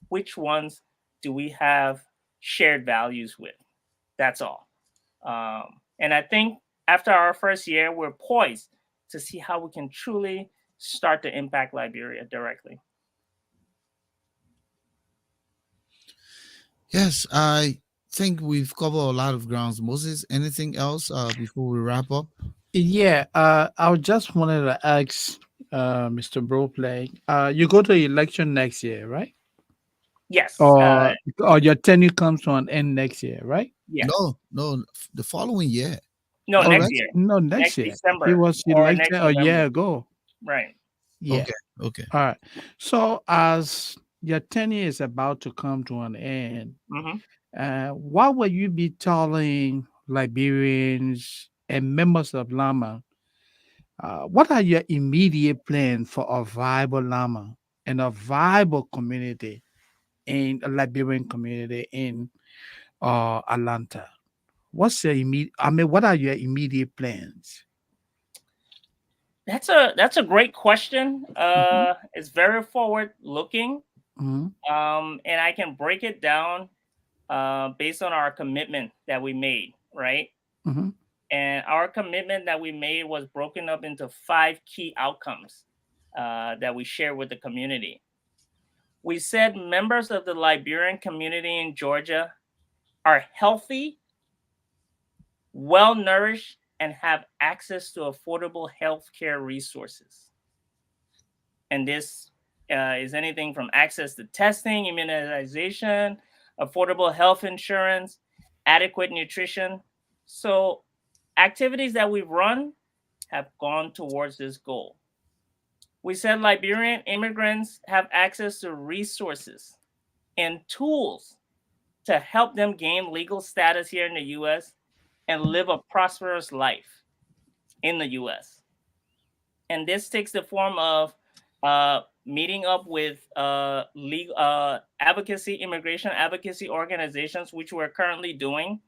which ones do we have shared values with? That's all. And I think after our first year, we're poised to see how we can truly start to impact Liberia directly. Yes, I think we've covered a lot of grounds. Moses, anything else before we wrap up? Yeah, I just wanted to ask Mr. Broplay, you go to election next year, right? Yes. Or your tenure comes to an end next year, right? Yes. No, no, the following year. No, Oh, next next year. no, next Next year. He December was or next elected a November. year ago. Right. Yeah. Okay, okay. All right. So as your tenure is about to come to an end, Mm-hmm. what will you be telling Liberians and members of Lama? What are your immediate plans for a viable Lama and a viable community in a Liberian community in Atlanta? What's your immediate? I mean, what are your immediate plans? That's a great question. Mm-hmm, It's very forward looking. mm-hmm, And I can break it down based on our commitment that we made, right? mm-hmm, And our commitment that we made was broken up into 5 key outcomes that we share with the community. We said members of the Liberian community in Georgia are healthy, well nourished, and have access to affordable healthcare resources. And this is anything from access to testing, immunization, affordable health insurance, adequate nutrition. So activities that we've run have gone towards this goal. We said Liberian immigrants have access to resources and tools to help them gain legal status here in the US and live a prosperous life in the US. And this takes the form of meeting up with legal advocacy, immigration advocacy organizations, which we're currently doing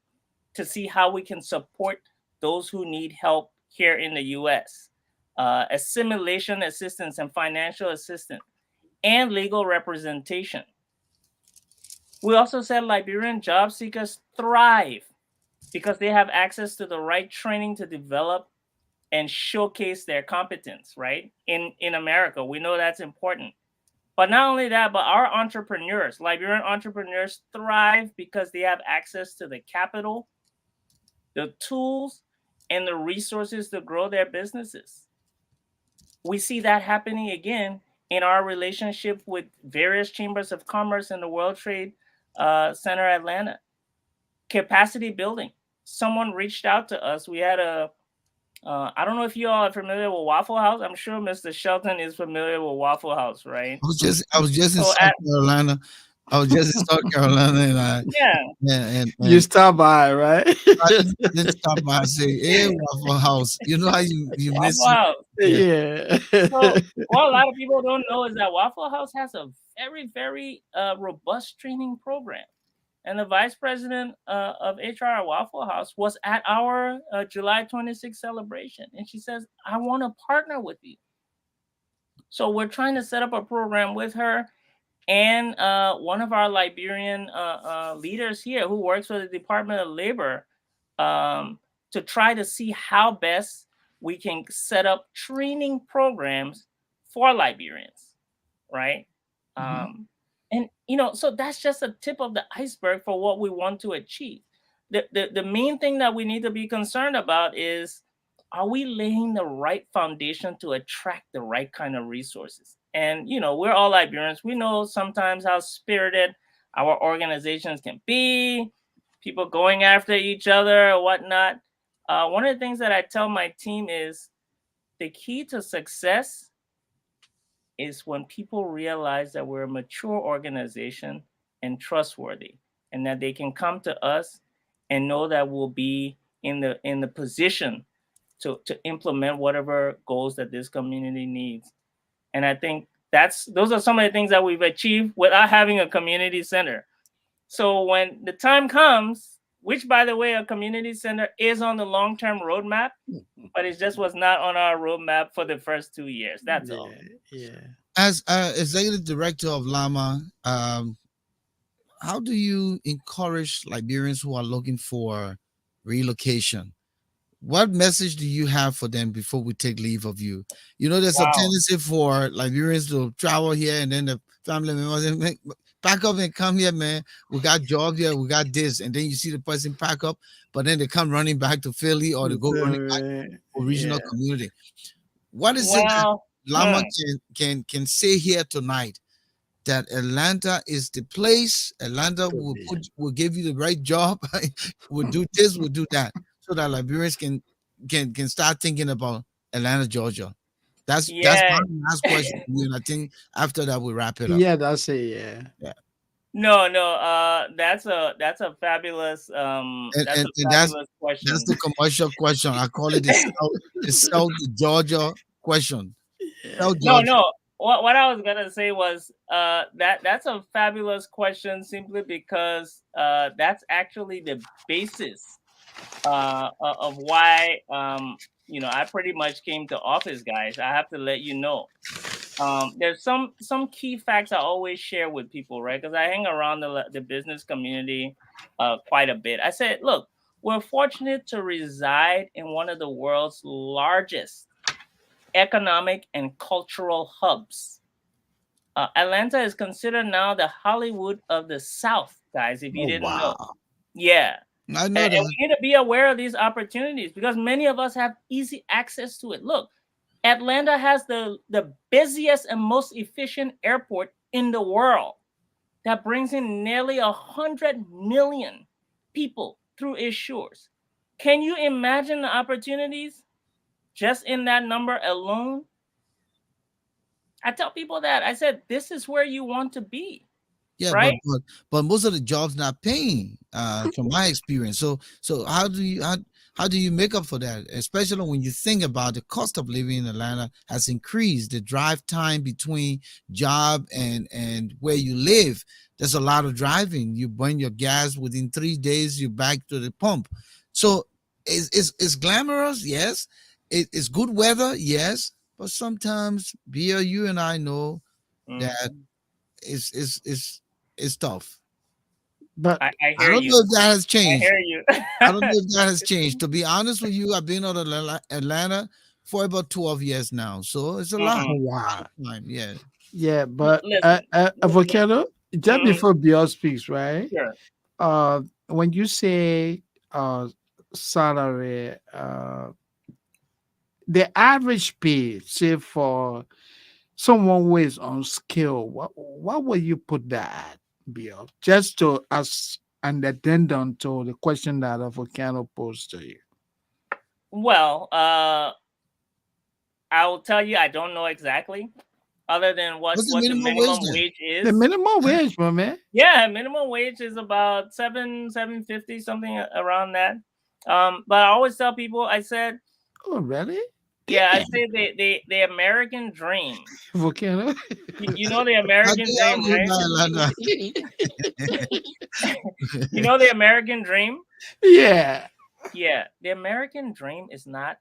to see how we can support those who need help here in the US. Assimilation assistance and financial assistance and legal representation. We also said Liberian job seekers thrive because they have access to the right training to develop and showcase their competence, right? In America, we know that's important. But not only that, but our entrepreneurs, Liberian entrepreneurs thrive because they have access to the capital, the tools, and the resources to grow their businesses. We see that happening again in our relationship with various chambers of commerce in the World Trade Center Atlanta. Capacity building. Someone reached out to us. We had I don't know if you all are familiar with Waffle House. I'm sure Mr. Shelton is familiar with Waffle House, right? I was just in So South Carolina. I was just in South Carolina, and yeah, You and stop by, right? I didn't stop by and say, "Hey, Waffle House." You know how you miss Waffle it. House. Yeah. Yeah. So what a lot of people don't know is that Waffle House has a very, very robust training program. And the vice president of HR at Waffle House was at our July 26th celebration. And she says, I want to partner with you. So we're trying to set up a program with her and one of our Liberian leaders here who works for the Department of Labor to try to see how best we can set up training programs for Liberians, right? Mhm. And so that's just a tip of the iceberg for what we want to achieve. The main thing that we need to be concerned about is, are we laying the right foundation to attract the right kind of resources? And we're all Liberians. We know sometimes how spirited our organizations can be, people going after each other or whatnot. One of the things that I tell my team is the key to success is when people realize that we're a mature organization and trustworthy, and that they can come to us and know that we'll be in the position to implement whatever goals that this community needs. And I think those are some of the things that we've achieved without having a community center. So when the time comes, which by the way, a community center is on the long-term roadmap, but it just was not on our roadmap for the first 2 years. That's all. Yeah. As executive director of Llama, how do you encourage Liberians who are looking for relocation? What message do you have for them before we take leave of you? There's a Wow. tendency for Liberians to travel here, and then the family members say, "Man, pack up and come here, man. We got jobs here, we got this." And then you see the person pack up, but then they come running back to Philly or they go running back to Yeah. regional community. What is it that Well, Lama can say here tonight that Atlanta is the place? Atlanta To be. will give you the right job. We'll do this, we'll do that, so that Liberians can start thinking about Atlanta, Georgia. That's yeah. my last question to you, and I think after that we wrap it up. Yeah, that's it. Yeah. Yeah, No. and That's and, a and fabulous that's question. the commercial question. I call it the South Georgia question. Yeah. South No, Georgia. no. What I was gonna say was that's a fabulous question simply because that's actually the basis of why I pretty much came to office, guys. I have to let you know. There's some key facts I always share with people, right? Because I hang around the business community quite a bit. I said, look, we're fortunate to reside in one of the world's largest economic and cultural hubs. Atlanta is considered now the Hollywood of the South, guys. If you Oh didn't know, wow. yeah. I know And that. we need to be aware of these opportunities because many of us have easy access to it. Look, Atlanta has the busiest and most efficient airport in the world. that brings in nearly 100 million people through its shores. Can you imagine the opportunities just in that number alone? I tell people that. I said, this is where you want to be, Yeah, right? but most of the jobs not paying, from my experience. So how do you make up for that? Especially when you think about the cost of living in Atlanta has increased, the drive time between job and where you live. There's a lot of driving. You burn your gas within 3 days, you're back to the pump. So it's glamorous, yes. It's good weather, yes. But sometimes, Bia, you and I know that Mhm. it's tough. But I I hear don't you. know if that has I changed. hear you. I don't know if that has changed. To be honest with you, I've been out of Atlanta for about 12 years now. So it's a lot Mhm. wow. of time. Yeah. Yeah, but Listen. Volcano, just Mhm. before Bill speaks, right? Sure. When you say salary, the average pay, say for someone who is on skill, what will you put that at, Bill? Just to as an addendum to the question that a Volcano posed to you. Well, I will tell you, I don't know exactly, other than What's the what the minimum wage minimum then? wage The is. minimum wage, my man. Yeah, minimum wage is about 750, something around that. But I always tell people, I said, Oh, really? yeah, I Damn, say the American dream. Volcano. You know the I American think dream, I'll go right? to You Atlanta. know the American dream. Yeah. Yeah, the American dream is not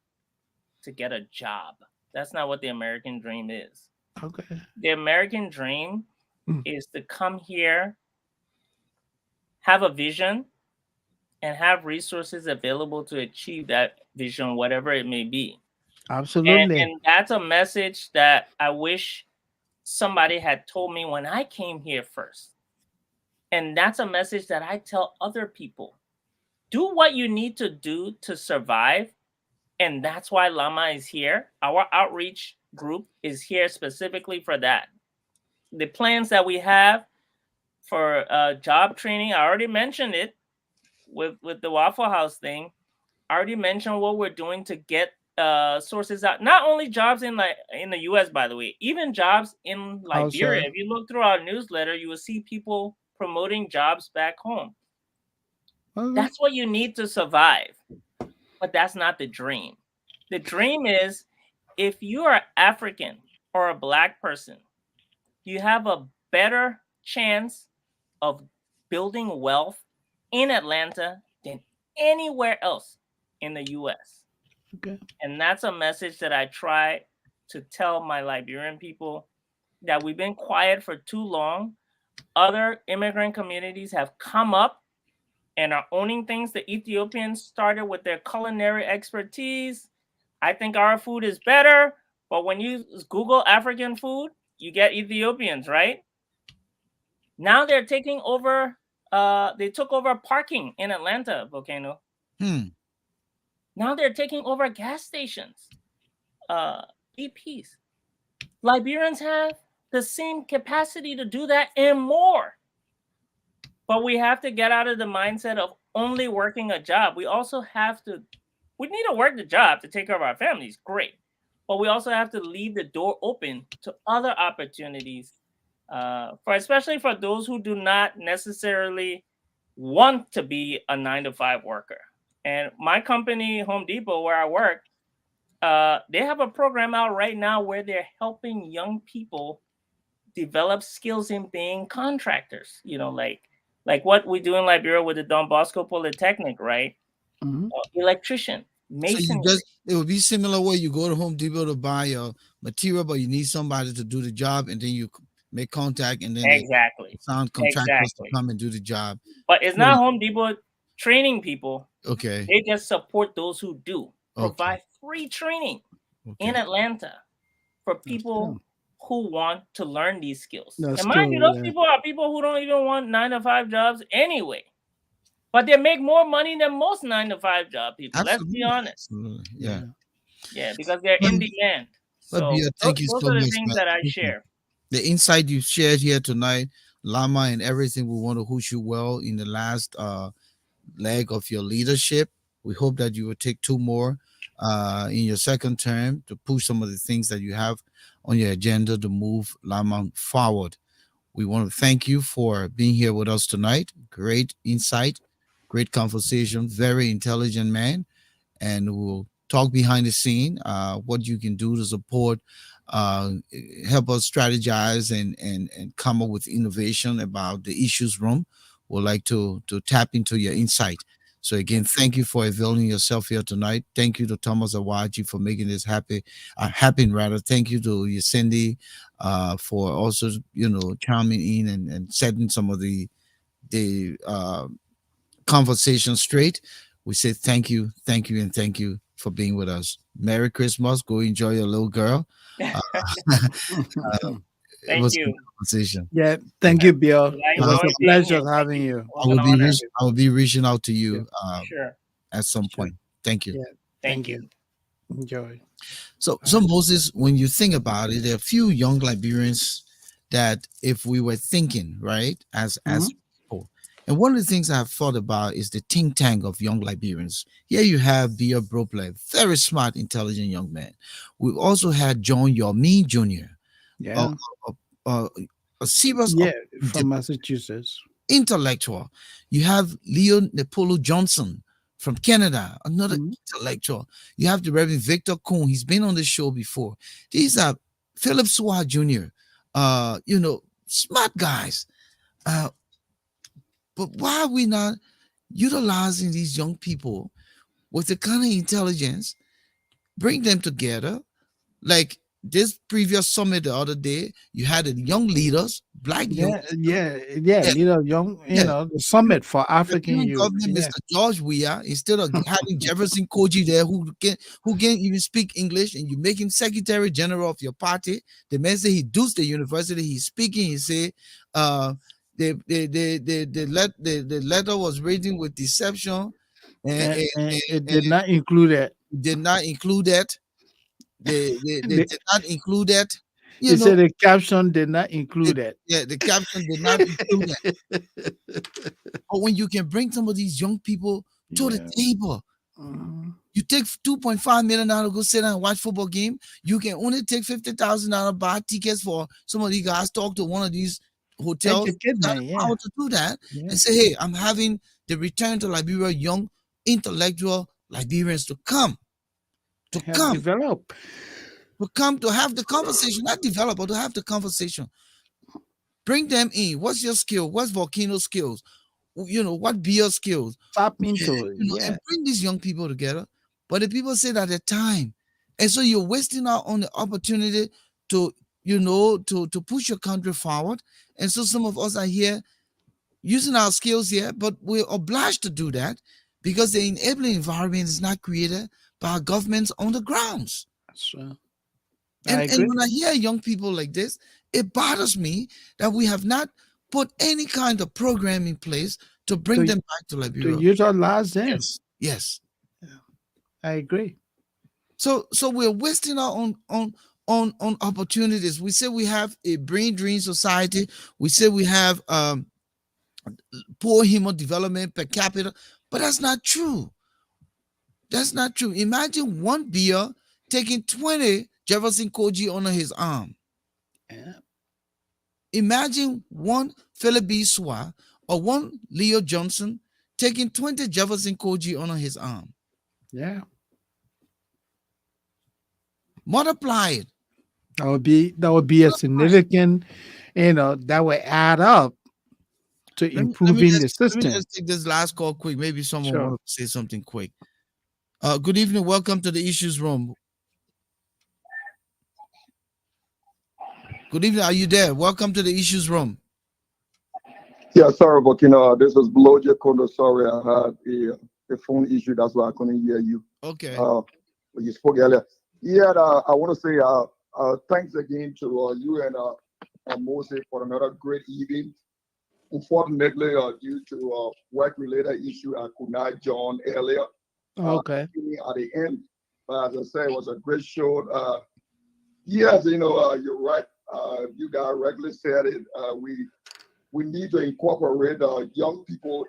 to get a job. That's not what the American dream is. Okay. The American dream Mm, is to come here, have a vision, and have resources available to achieve that vision, whatever it may be. absolutely. And that's a message that I wish somebody had told me when I came here first. And that's a message that I tell other people. Do what you need to do to survive. And that's why Lama is here. Our outreach group is here specifically for that. The plans that we have for job training, I already mentioned it with the Waffle House thing. I already mentioned what we're doing to get sources out. Not only jobs in the U.S. by the way, even jobs in Liberia. Also, If you look through our newsletter, you will see people promoting jobs back home. okay. That's what you need to survive. But that's not the dream. The dream is if you are African or a black person, you have a better chance of building wealth in Atlanta than anywhere else in the US. Okay. And that's a message that I try to tell my Liberian people that we've been quiet for too long. Other immigrant communities have come up and are owning things. The Ethiopians started with their culinary expertise. I think our food is better, but when you Google African food, you get Ethiopians, right? Now they're taking over. They took over parking in Atlanta, Volcano. Hmm. Now they're taking over gas stations, BPs. Liberians have the same capacity to do that and more. But we have to get out of the mindset of only working a job. We need to work the job to take care of our families, great. But we also have to leave the door open to other opportunities, for especially for those who do not necessarily want to be a 9 to 5 worker. And my company, Home Depot, where I work, they have a program out right now where they're helping young people develop skills in being contractors. Like what we do in Liberia with the Don Bosco Polytechnic, right? Mhm. Electrician, So you masonry. just it would be similar where you go to Home Depot to buy your material, but you need somebody to do the job, and then you make contact, and then they Exactly. sound contractors to Exactly. come and do the job. But it's So not Home Depot training people. okay, They just support those who do. okay, Provide free training in okay. Atlanta for That's people cool. who want to learn these skills. That's And mind you, cool. those Yeah. people are people who don't even want 9 to 5 jobs anyway. But they make more money than most 9 to 5 job people. Let's be Absolutely, honest. absolutely, yeah. Yeah. Yeah, because they're But, in demand. but So Bia, thank you those so are the much, things man. that I Listen, share. the insight you shared here tonight, Lama and everything. We want to wish you well in the last leg of your leadership. We hope that you will take two more in your second term to push some of the things that you have on your agenda to move Lama forward. We want to thank you for being here with us tonight. Great insight, great conversation, very intelligent man, and we'll talk behind the scene what you can do to support, uh, help us strategize and come up with innovation about the issues room. We'd like to tap into your insight. So again, thank you for availing yourself here tonight. Thank you to Thomas Awaji for making this happen rather. Thank you to Cindy for also chiming in and setting some of the conversation straight. We say thank you, and thank you for being with us. Merry Christmas. Go enjoy your little girl. Uh, it Thank was a good you. conversation. Yeah, thank you, Bill. I It was Uh, enjoyed a being here. pleasure Thank having you. you. It was an honor. I will be reaching out to Yeah, you Sure. at some sure. point. Thank you. Yeah, Thank thank you. you. Enjoy. So Moses, when you think about it, there are a few young Liberians that if we were thinking, right, as Mhm. people, and one of the things I've thought about is the think tank of young Liberians. Here you have Bia Brople, very smart, intelligent young man. We've also had John Yomi Jr., a, Yeah, a, a, a series of yeah, from Massachusetts. intellectual. You have Leo Nepolo Johnson from Canada, another Mhm. intellectual. You have the Reverend Victor Kuhn. He's been on the show before. These are Philip Suha Jr. Smart guys. Uh, but why are we not utilizing these young people with the kind of intelligence, bring them together, like this previous summit the other day, you had the young leaders, black young Yeah, leaders. yeah, yeah. Yeah, Little young, yeah. the summit for The African current youth. government, Yeah, Mr. George Weah, instead of having Jefferson Koji there, who can't even speak English, and you make him Secretary General of your party. The man say he does the university. He's speaking. He say, the letter was written with deception, and it and did not include that. did not include that. They The, did not include that. You it know, said the caption did not it, include that. yeah, the caption did not include that. But when you can bring some of these young people to the Yeah. table, Mhm. you take $2.5 million to go sit down and watch football game. You can only take $50,000 buy tickets for some of these guys. Talk to one of these hotels. Educate You got them. the Yeah, power to do that yeah. and say, "Hey, I'm having the return to Liberia young intellectual Liberians to Help come, develop. to have the conversation, not develop, but to have the conversation. Bring them in. What's your skill? What's Volcano skills? What beer skills? Tap into it. And Yeah, bring these young people together. But the people say that at time, and so you're wasting out on the opportunity to to push your country forward. And so some of us are here using our skills here, but we're obliged to do that because the enabling environment is not created by our governments on the grounds. so I And agree. when I hear young people like this, it bothers me that we have not put any kind of program in place to bring To them back to to Liberia. utilize them. Yes, yes. Yeah, I agree. So we're wasting out on opportunities. We say we have a brain drain society. We say we have poor human development per capita, but that's not true. That's not true. Imagine one beer taking 20 Jefferson Koji under his arm. Yeah, Imagine one Philip B. Swa or one Leo Johnson taking 20 Jefferson Koji under his arm. yeah. Multiply it. That would be a significant, that would add up to Let me improving just the let me system. just take this last call quick. Maybe someone Sure. wants to say something quick. Good evening. Welcome to the issues room. Good evening. Are you there? Welcome to the issues room. Yeah, sorry, but this is Bloja Kondo. Sorry, I had a phone issue. That's why I couldn't hear you. Okay. When you spoke earlier. Yeah, I want to say thanks again to you and Moses for another great evening. Unfortunately, due to work-related issue, I could not join earlier. Okay. At the end, but as I said, it was a great show. Yes, you're right. You guys regularly said it. We we need to incorporate young people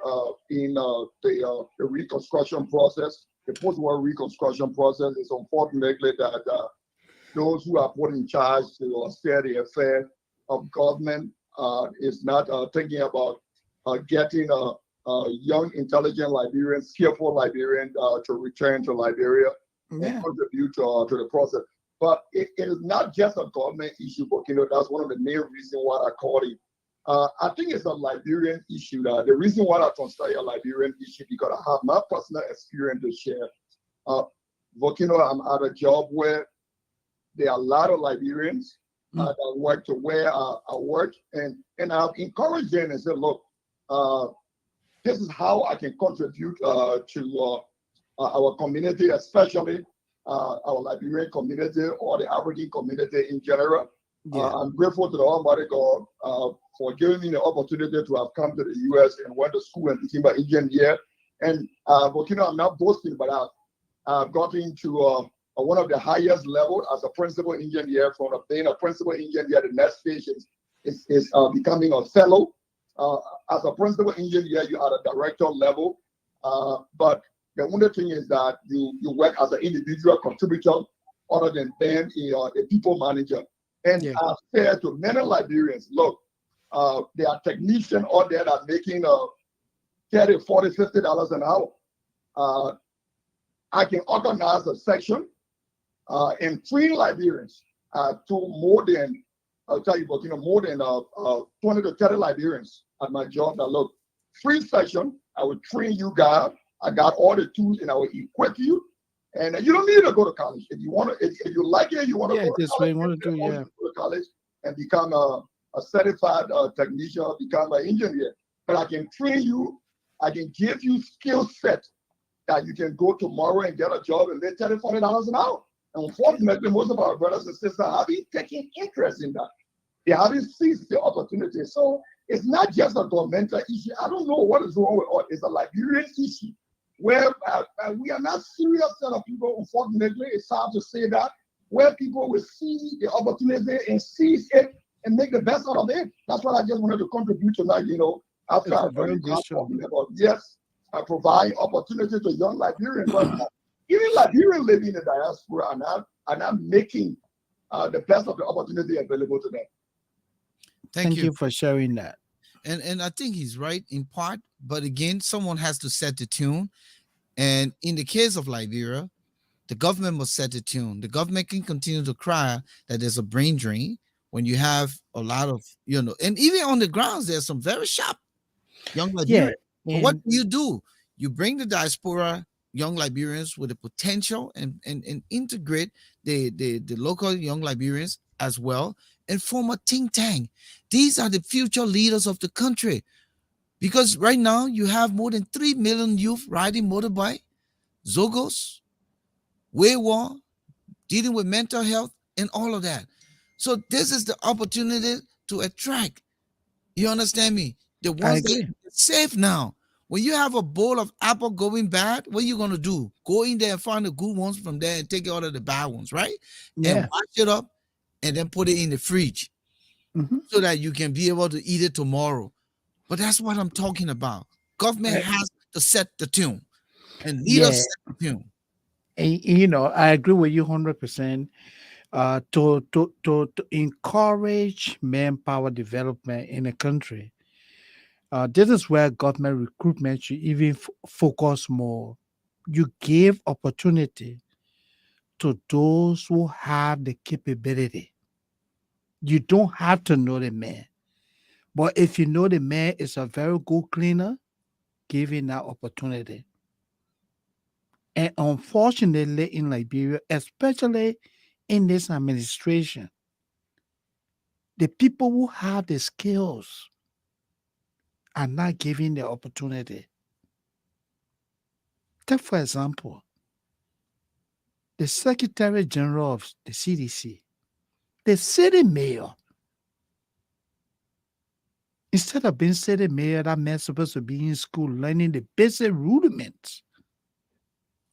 in the reconstruction process, the post-war reconstruction process. It's unfortunately that those who are put in charge to steer the affair of government is not thinking about getting young, intelligent Liberians, skillful Liberians to return to Liberia and Yeah. contribute to the process. But it is not just a government issue, but that's one of the main reasons why I call it. I think it's a Liberian issue. The reason why I consider it a Liberian issue because I have my personal experience to share. Volcano, I'm at a job where there are a lot of Liberians that work to where I work, and I've encouraged them and said, look, this is how I can contribute to our community, especially our Liberian community or the African community in general. Yeah. I'm grateful to the Almighty God for giving me the opportunity to have come to the U.S. and went to school and became an engineer. And I'm not boasting, but I've gotten to one of the highest levels as a principal engineer. From being a principal engineer, the next stage is becoming a fellow. As a principal engineer, you're at a director level. But the only thing is that you work as an individual contributor other than being a people manager. And Yeah. I've said to many Liberians, look, there are technicians out there that are making $30, $40, $50 an hour. I can organize a section and train Liberians to more than, I'll tell you, but more than 20 to 30 Liberians at my job. That look, free session, I will train you guys. I got all the tools and I will equip you. And you don't need to go to college. If you want to, if you like it, you want to Yeah, go to that's what college, you want to do. you Yeah. go to college and become a certified technician, become an engineer. But I can train you, I can give you skill set that you can go tomorrow and get a job and make $30, $40 an hour. And unfortunately, most of our brothers and sisters haven't taken interest in that. They haven't seized the opportunity. So it's not just a governmental issue. I don't know what is wrong with it. It's a Liberian issue where we are not serious set of people. Unfortunately, it's hard to say that, where people will see the opportunity and seize it and make the best out of it. That's what I just wanted to contribute tonight. After It's a I very good show. talking about, yes, I provide opportunity to young Liberians, but even Liberians living in the diaspora are not making the best of the opportunity available to them. Thank you. you for sharing that. And I think he's right in part, but again, someone has to set the tune. And in the case of Liberia, the government must set the tune. The government can continue to cry that there's a brain drain when you have a lot of, and even on the grounds, there's some very sharp young Yeah. Liberians. But what And do? You bring the diaspora young Liberians with the potential and integrate the local young Liberians as well and form a think tank. These are the future leaders of the country. Because right now you have more than 3 million youth riding motorbike, Zogos, wayward, dealing with mental health, and all of that. So this is the opportunity to attract. You understand me? The I ones that agree. are safe now. When you have a bowl of apple going bad, what are you gonna do? Go in there and find the good ones from there and take out of the bad ones, right? And Yeah. wash it up and then put it in the fridge Hmm. so that you can be able to eat it tomorrow. But that's what I'm talking about. Government has to set the tune and leaders Yeah. set the tune. I agree with you 100%. To encourage manpower development in a country, this is where government recruitment should even focus more. You give opportunity to those who have the capability. You don't have to know the man, but if you know the man is a very good cleaner, give him that opportunity. And unfortunately, in Liberia, especially in this administration, the people who have the skills are not given the opportunity. Take, for example, the Secretary General of the CDC, the city mayor. Instead of being city mayor, that man's supposed to be in school learning the basic rudiments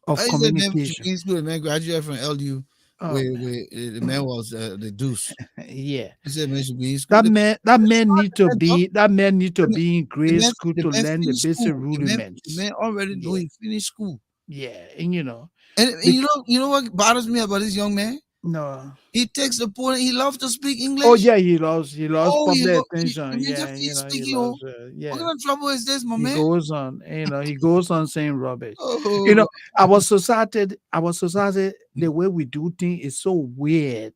of I said, man, should communication. be in school, man, graduate from LU. Oh man. where the man was the deuce. Yeah. He said man should be in school. That man, that That's man smart, need to man, dog. be that man need to The man, be in the grade man, school the to man learn the finished basic school. The rudiments. man already know Yeah, he finished school. yeah, and And bec- you know what bothers me about this young man? no. He takes the point. He loves to speak Oh English. yeah, he loves Oh, public attention. he Yeah, just he's he speaking. Oh, loves. what Yeah, kind of trouble is this, my he man? goes on. He goes on saying rubbish. You Oh, know, our society, the way we do things is so weird.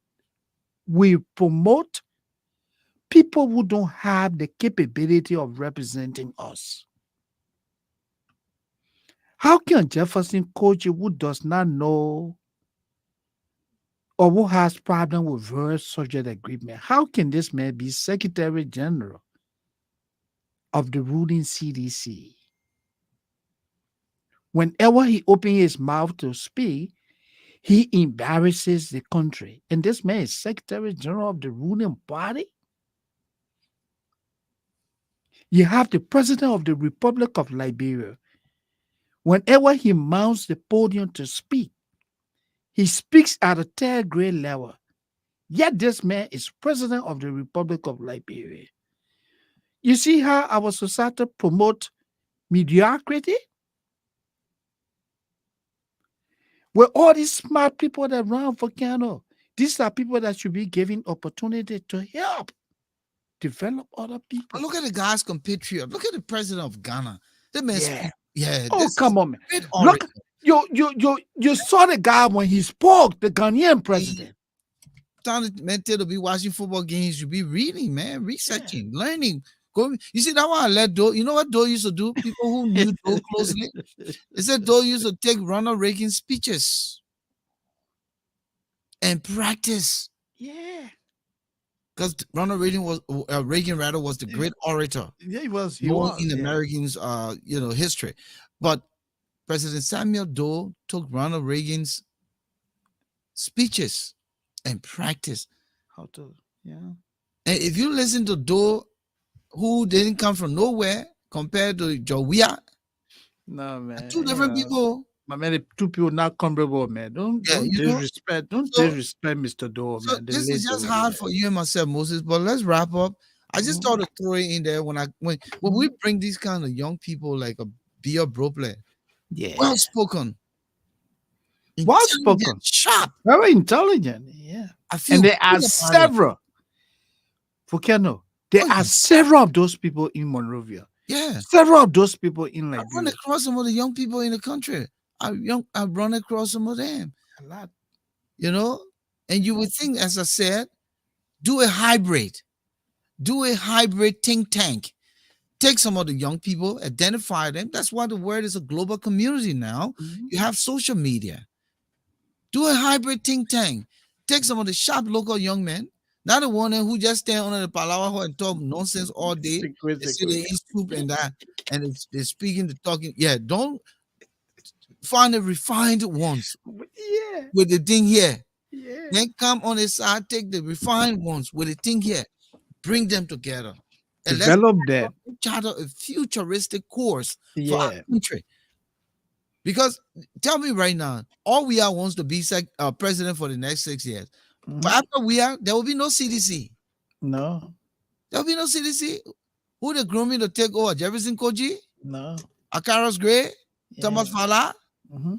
We promote people who don't have the capability of representing us. How can Jefferson coach who does not know or who has problem with various subject agreement? How can this man be Secretary General of the ruling CDC? Whenever he opens his mouth to speak, he embarrasses the country. And this man is Secretary General of the ruling body. You have the President of the Republic of Liberia. Whenever he mounts the podium to speak, he speaks at a third grade level. Yet this man is President of the Republic of Liberia. You see how our society promote mediocrity? With all these smart people that run Volcano, these are people that should be given opportunity to help develop other but people. look at the guy's compatriot. Look at the president of Ghana. That man Yeah. speak. Yeah, Oh, this is come on, man. great Look, orator. you saw the guy when he spoke, the Ghanaian president. Time meant to be watching football games. You be reading, man, researching, learning. Go. You see that why I let Doe. You know what Doe used to do? People who knew Doe closely, they said Doe used to take Ronald Reagan speeches and practice Yeah. because Ronald Reagan was the great orator Yeah, he was. known in Yeah. Americans history. But President Samuel Doe took Ronald Reagan's speeches and practice. How to, yeah. And if you listen to Doe, who didn't come from nowhere, compared to Jowia, No, man. two different people. My man, the two people not comparable, man. Don't Yeah, don't you know. disrespect. Don't So, disrespect Mr. Doe, so man. The this is late just Doe, hard yeah. for you and myself, Moses. But let's wrap up. I just Mhm. thought to throw it in there when we bring these kind of young people like a Bia Brople, Yeah. well spoken, Well intelligent, spoken. sharp. Very intelligent. Yeah. I feel And there are good about it. several. Volcano. There Oh, are yeah. several of those people in Monrovia. Yeah, Several of those people in I run Liberia. across some of the young people in the country. I run across some of them. A lot. You know, and you would think, as I said, do a hybrid think tank. Take some of the young people, identify them. That's why the word is a global community now. Mhm. You have social media. Do a hybrid think tank. Take some of the sharp local young men, not the one who just stand under the palawa and talk nonsense all day. Secret, They see secret. they eat soup and that, and they're speaking, the talking. Yeah, don't find the refined ones Yeah. with the thing here. Yeah. Then come on the side, take the refined ones with the thing here, bring them together, and let's Develop that. charter a futuristic course for our Yeah. country. Because tell me right now, all we are wants to be president for the next 6 years. But Mhm. after we are, there will be no CDC. No. There will be no CDC. Who they grooming to take over? Jefferson Koji, No. Akaros Gray, Thomas Yeah. Fala, Mhm.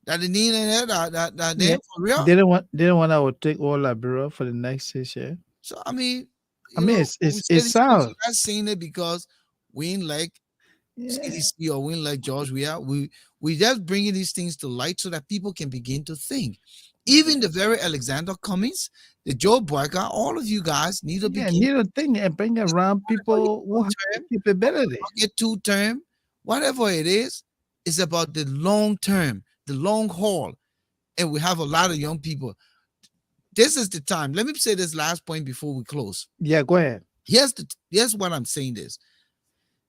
that the need and that Yeah. name for real. They don't want I would take all Liberia for the next 6 years. So I mean, I mean, we it's say it's this, sound. we're not saying it because we ain't like Yeah. CDC or we ain't like George. We just bringing these things to light so that people can begin to think. Even the very Alexander Cummings, the Joe Boyka, all of you guys need to Yeah, begin need a thing and bring around people who have term, capability. get 2 term, whatever it is. It's about the long term, the long haul, and we have a lot of young people. This is the time. Let me say this last point before we close. Yeah, go ahead. Here's what I'm saying.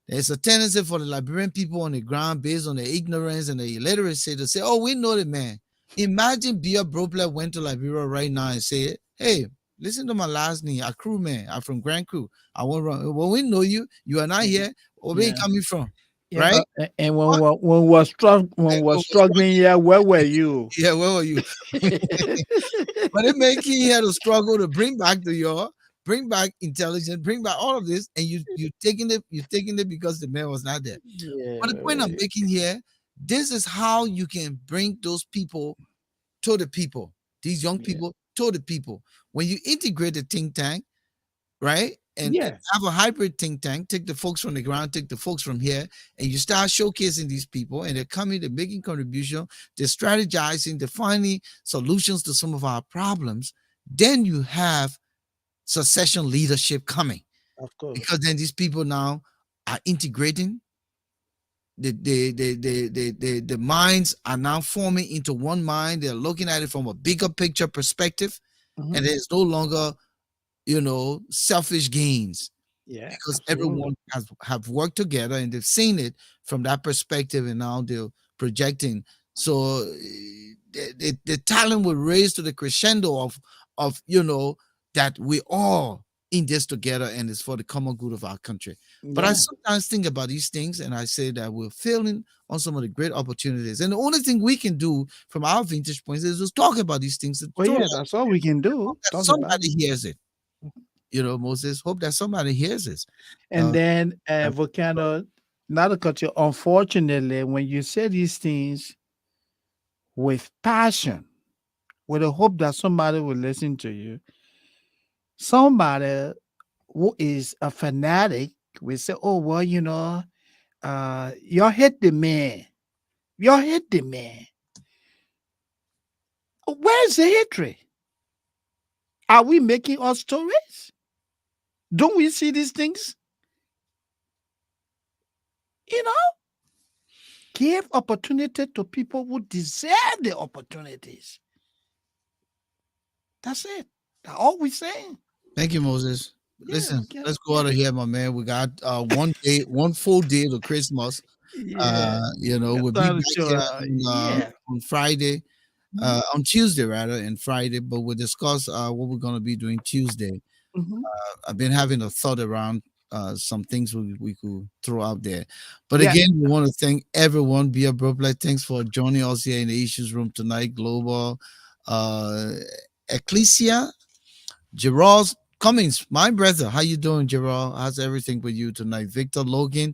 There's a tendency for the Liberian people on the ground, based on their ignorance and their illiteracy, to say, "Oh, we know the man." Imagine Bia Broplet went to Liberia right now and said, "Hey, listen to my last name, a crew man. I'm from Grand Crew. I want to run. Well, we know you. You are not here. Where you Yeah. coming from?" Yeah. right? And What? when It we're was struggling, yeah, where were you? Yeah, where were you? But it made King had to struggle to bring back the yaw, bring back intelligence, bring back all of this, and you taking it because the man was not there. But the point I'm Yeah. making here, this is how you can bring those people to the people, these young Yeah. people to the people. When you integrate the think tank, right? And Yeah. have a hybrid think tank, take the folks from the ground, take the folks from here, and you start showcasing these people, and they're coming, they're making contribution, they're strategizing, they're finding solutions to some of our problems. Then you have succession leadership coming Of course. because then these people now are integrating. The minds are now forming into one mind. They're looking at it from a bigger picture perspective, Mhm. and there's no longer, selfish gains Yeah, because absolutely. everyone has have worked together and they've seen it from that perspective, and now they're projecting. So the talent will raise to the crescendo of that we all in this together, and it's for the common good of our country. But I Yeah. sometimes think about these things and I say that we're failing on some of the great opportunities, and the only thing we can do from our vantage points is just talk about these things and Well, throw yeah, light. that's all we can do. Hope that Talk about somebody it. hears it. Moses, hope that somebody hears this. And uh, then, Volcano, not to cut you, unfortunately, when you say these things with passion, with a hope that somebody will listen to you, somebody who is a fanatic will say, oh, well, you hate the man. You hate the man. Where's the hatred? Are we making up stories? Don't we see these things? You know, give opportunity to people who deserve the opportunities. That's it. That's all we're saying. Thank you, Moses. Yeah, Listen, we can. let's go Yeah. out of here, my man. We got one day, one full day to Christmas. Yeah. Got We'll be time to back show here out. Yeah. on Friday, Mhm. on Tuesday rather, and Friday. But we'll discuss what we're gonna be doing Tuesday. Mhm. I've been having a thought around some things we could throw out there. But Yeah. again, we want to thank everyone. Be a Bro Thanks for joining us here in the issues room tonight. Global uh Ecclesia. Gerald Cummings, my brother. How you doing, Gerald? How's everything with you tonight? Victor Logan,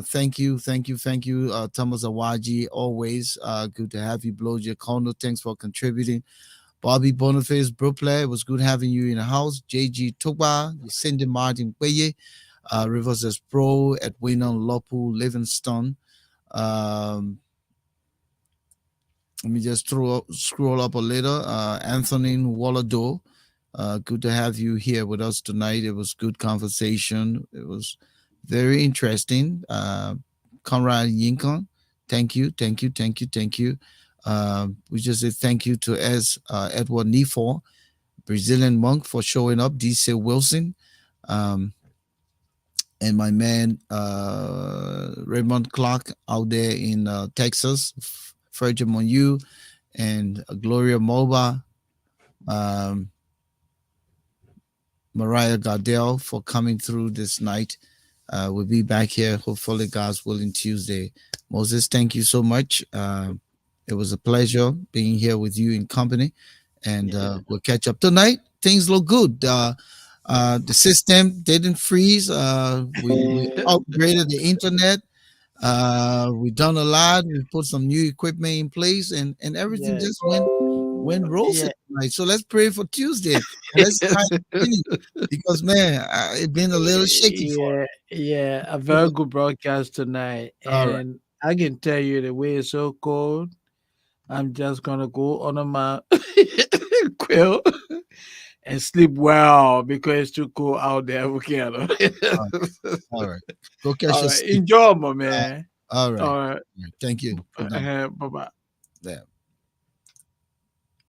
thank you. Thomas Awaji, always good to have you. Bloja Kono, thanks for contributing. Bobby Boniface, Brooklyn, it was good having you in the house. JG Toba, Cindy Martin Queye, Rivers as Pro, Edwina Lopu, Livingston. Um, Let me just scroll up a little. Anthony Wallado, good to have you here with us tonight. It was good conversation. It was very interesting. Conrad Yinkan, thank you. We just say thank you to Edward Nefor, Brazilian monk, for showing up. DC Wilson, um, and my man Raymond Clark out there in Texas. Fergie Monu and Gloria Moba, um, Mariah Gardell for coming through this night. We'll be back here, hopefully, God's willing, Tuesday. Moses, thank you so much. It was a pleasure being here with you in company, and Yeah. we'll catch up tonight. Things look good. The system didn't freeze. We upgraded the internet. We've done a lot. We put some new equipment in place, and everything Yeah. just went rosy Yeah. tonight. So let's pray for Tuesday, and let's try to continue because man, it's been a little shaky for Yeah, yeah, a us. very good broadcast tonight. All right, And I can tell you the way it's so cold, I'm just gonna go under my quilt and sleep well because it's too cold out there, Volcano. all right, all right. Go catch All your right, sleep. enjoy, my man. All right. All right, Thank you. Good night. bye bye. Yeah.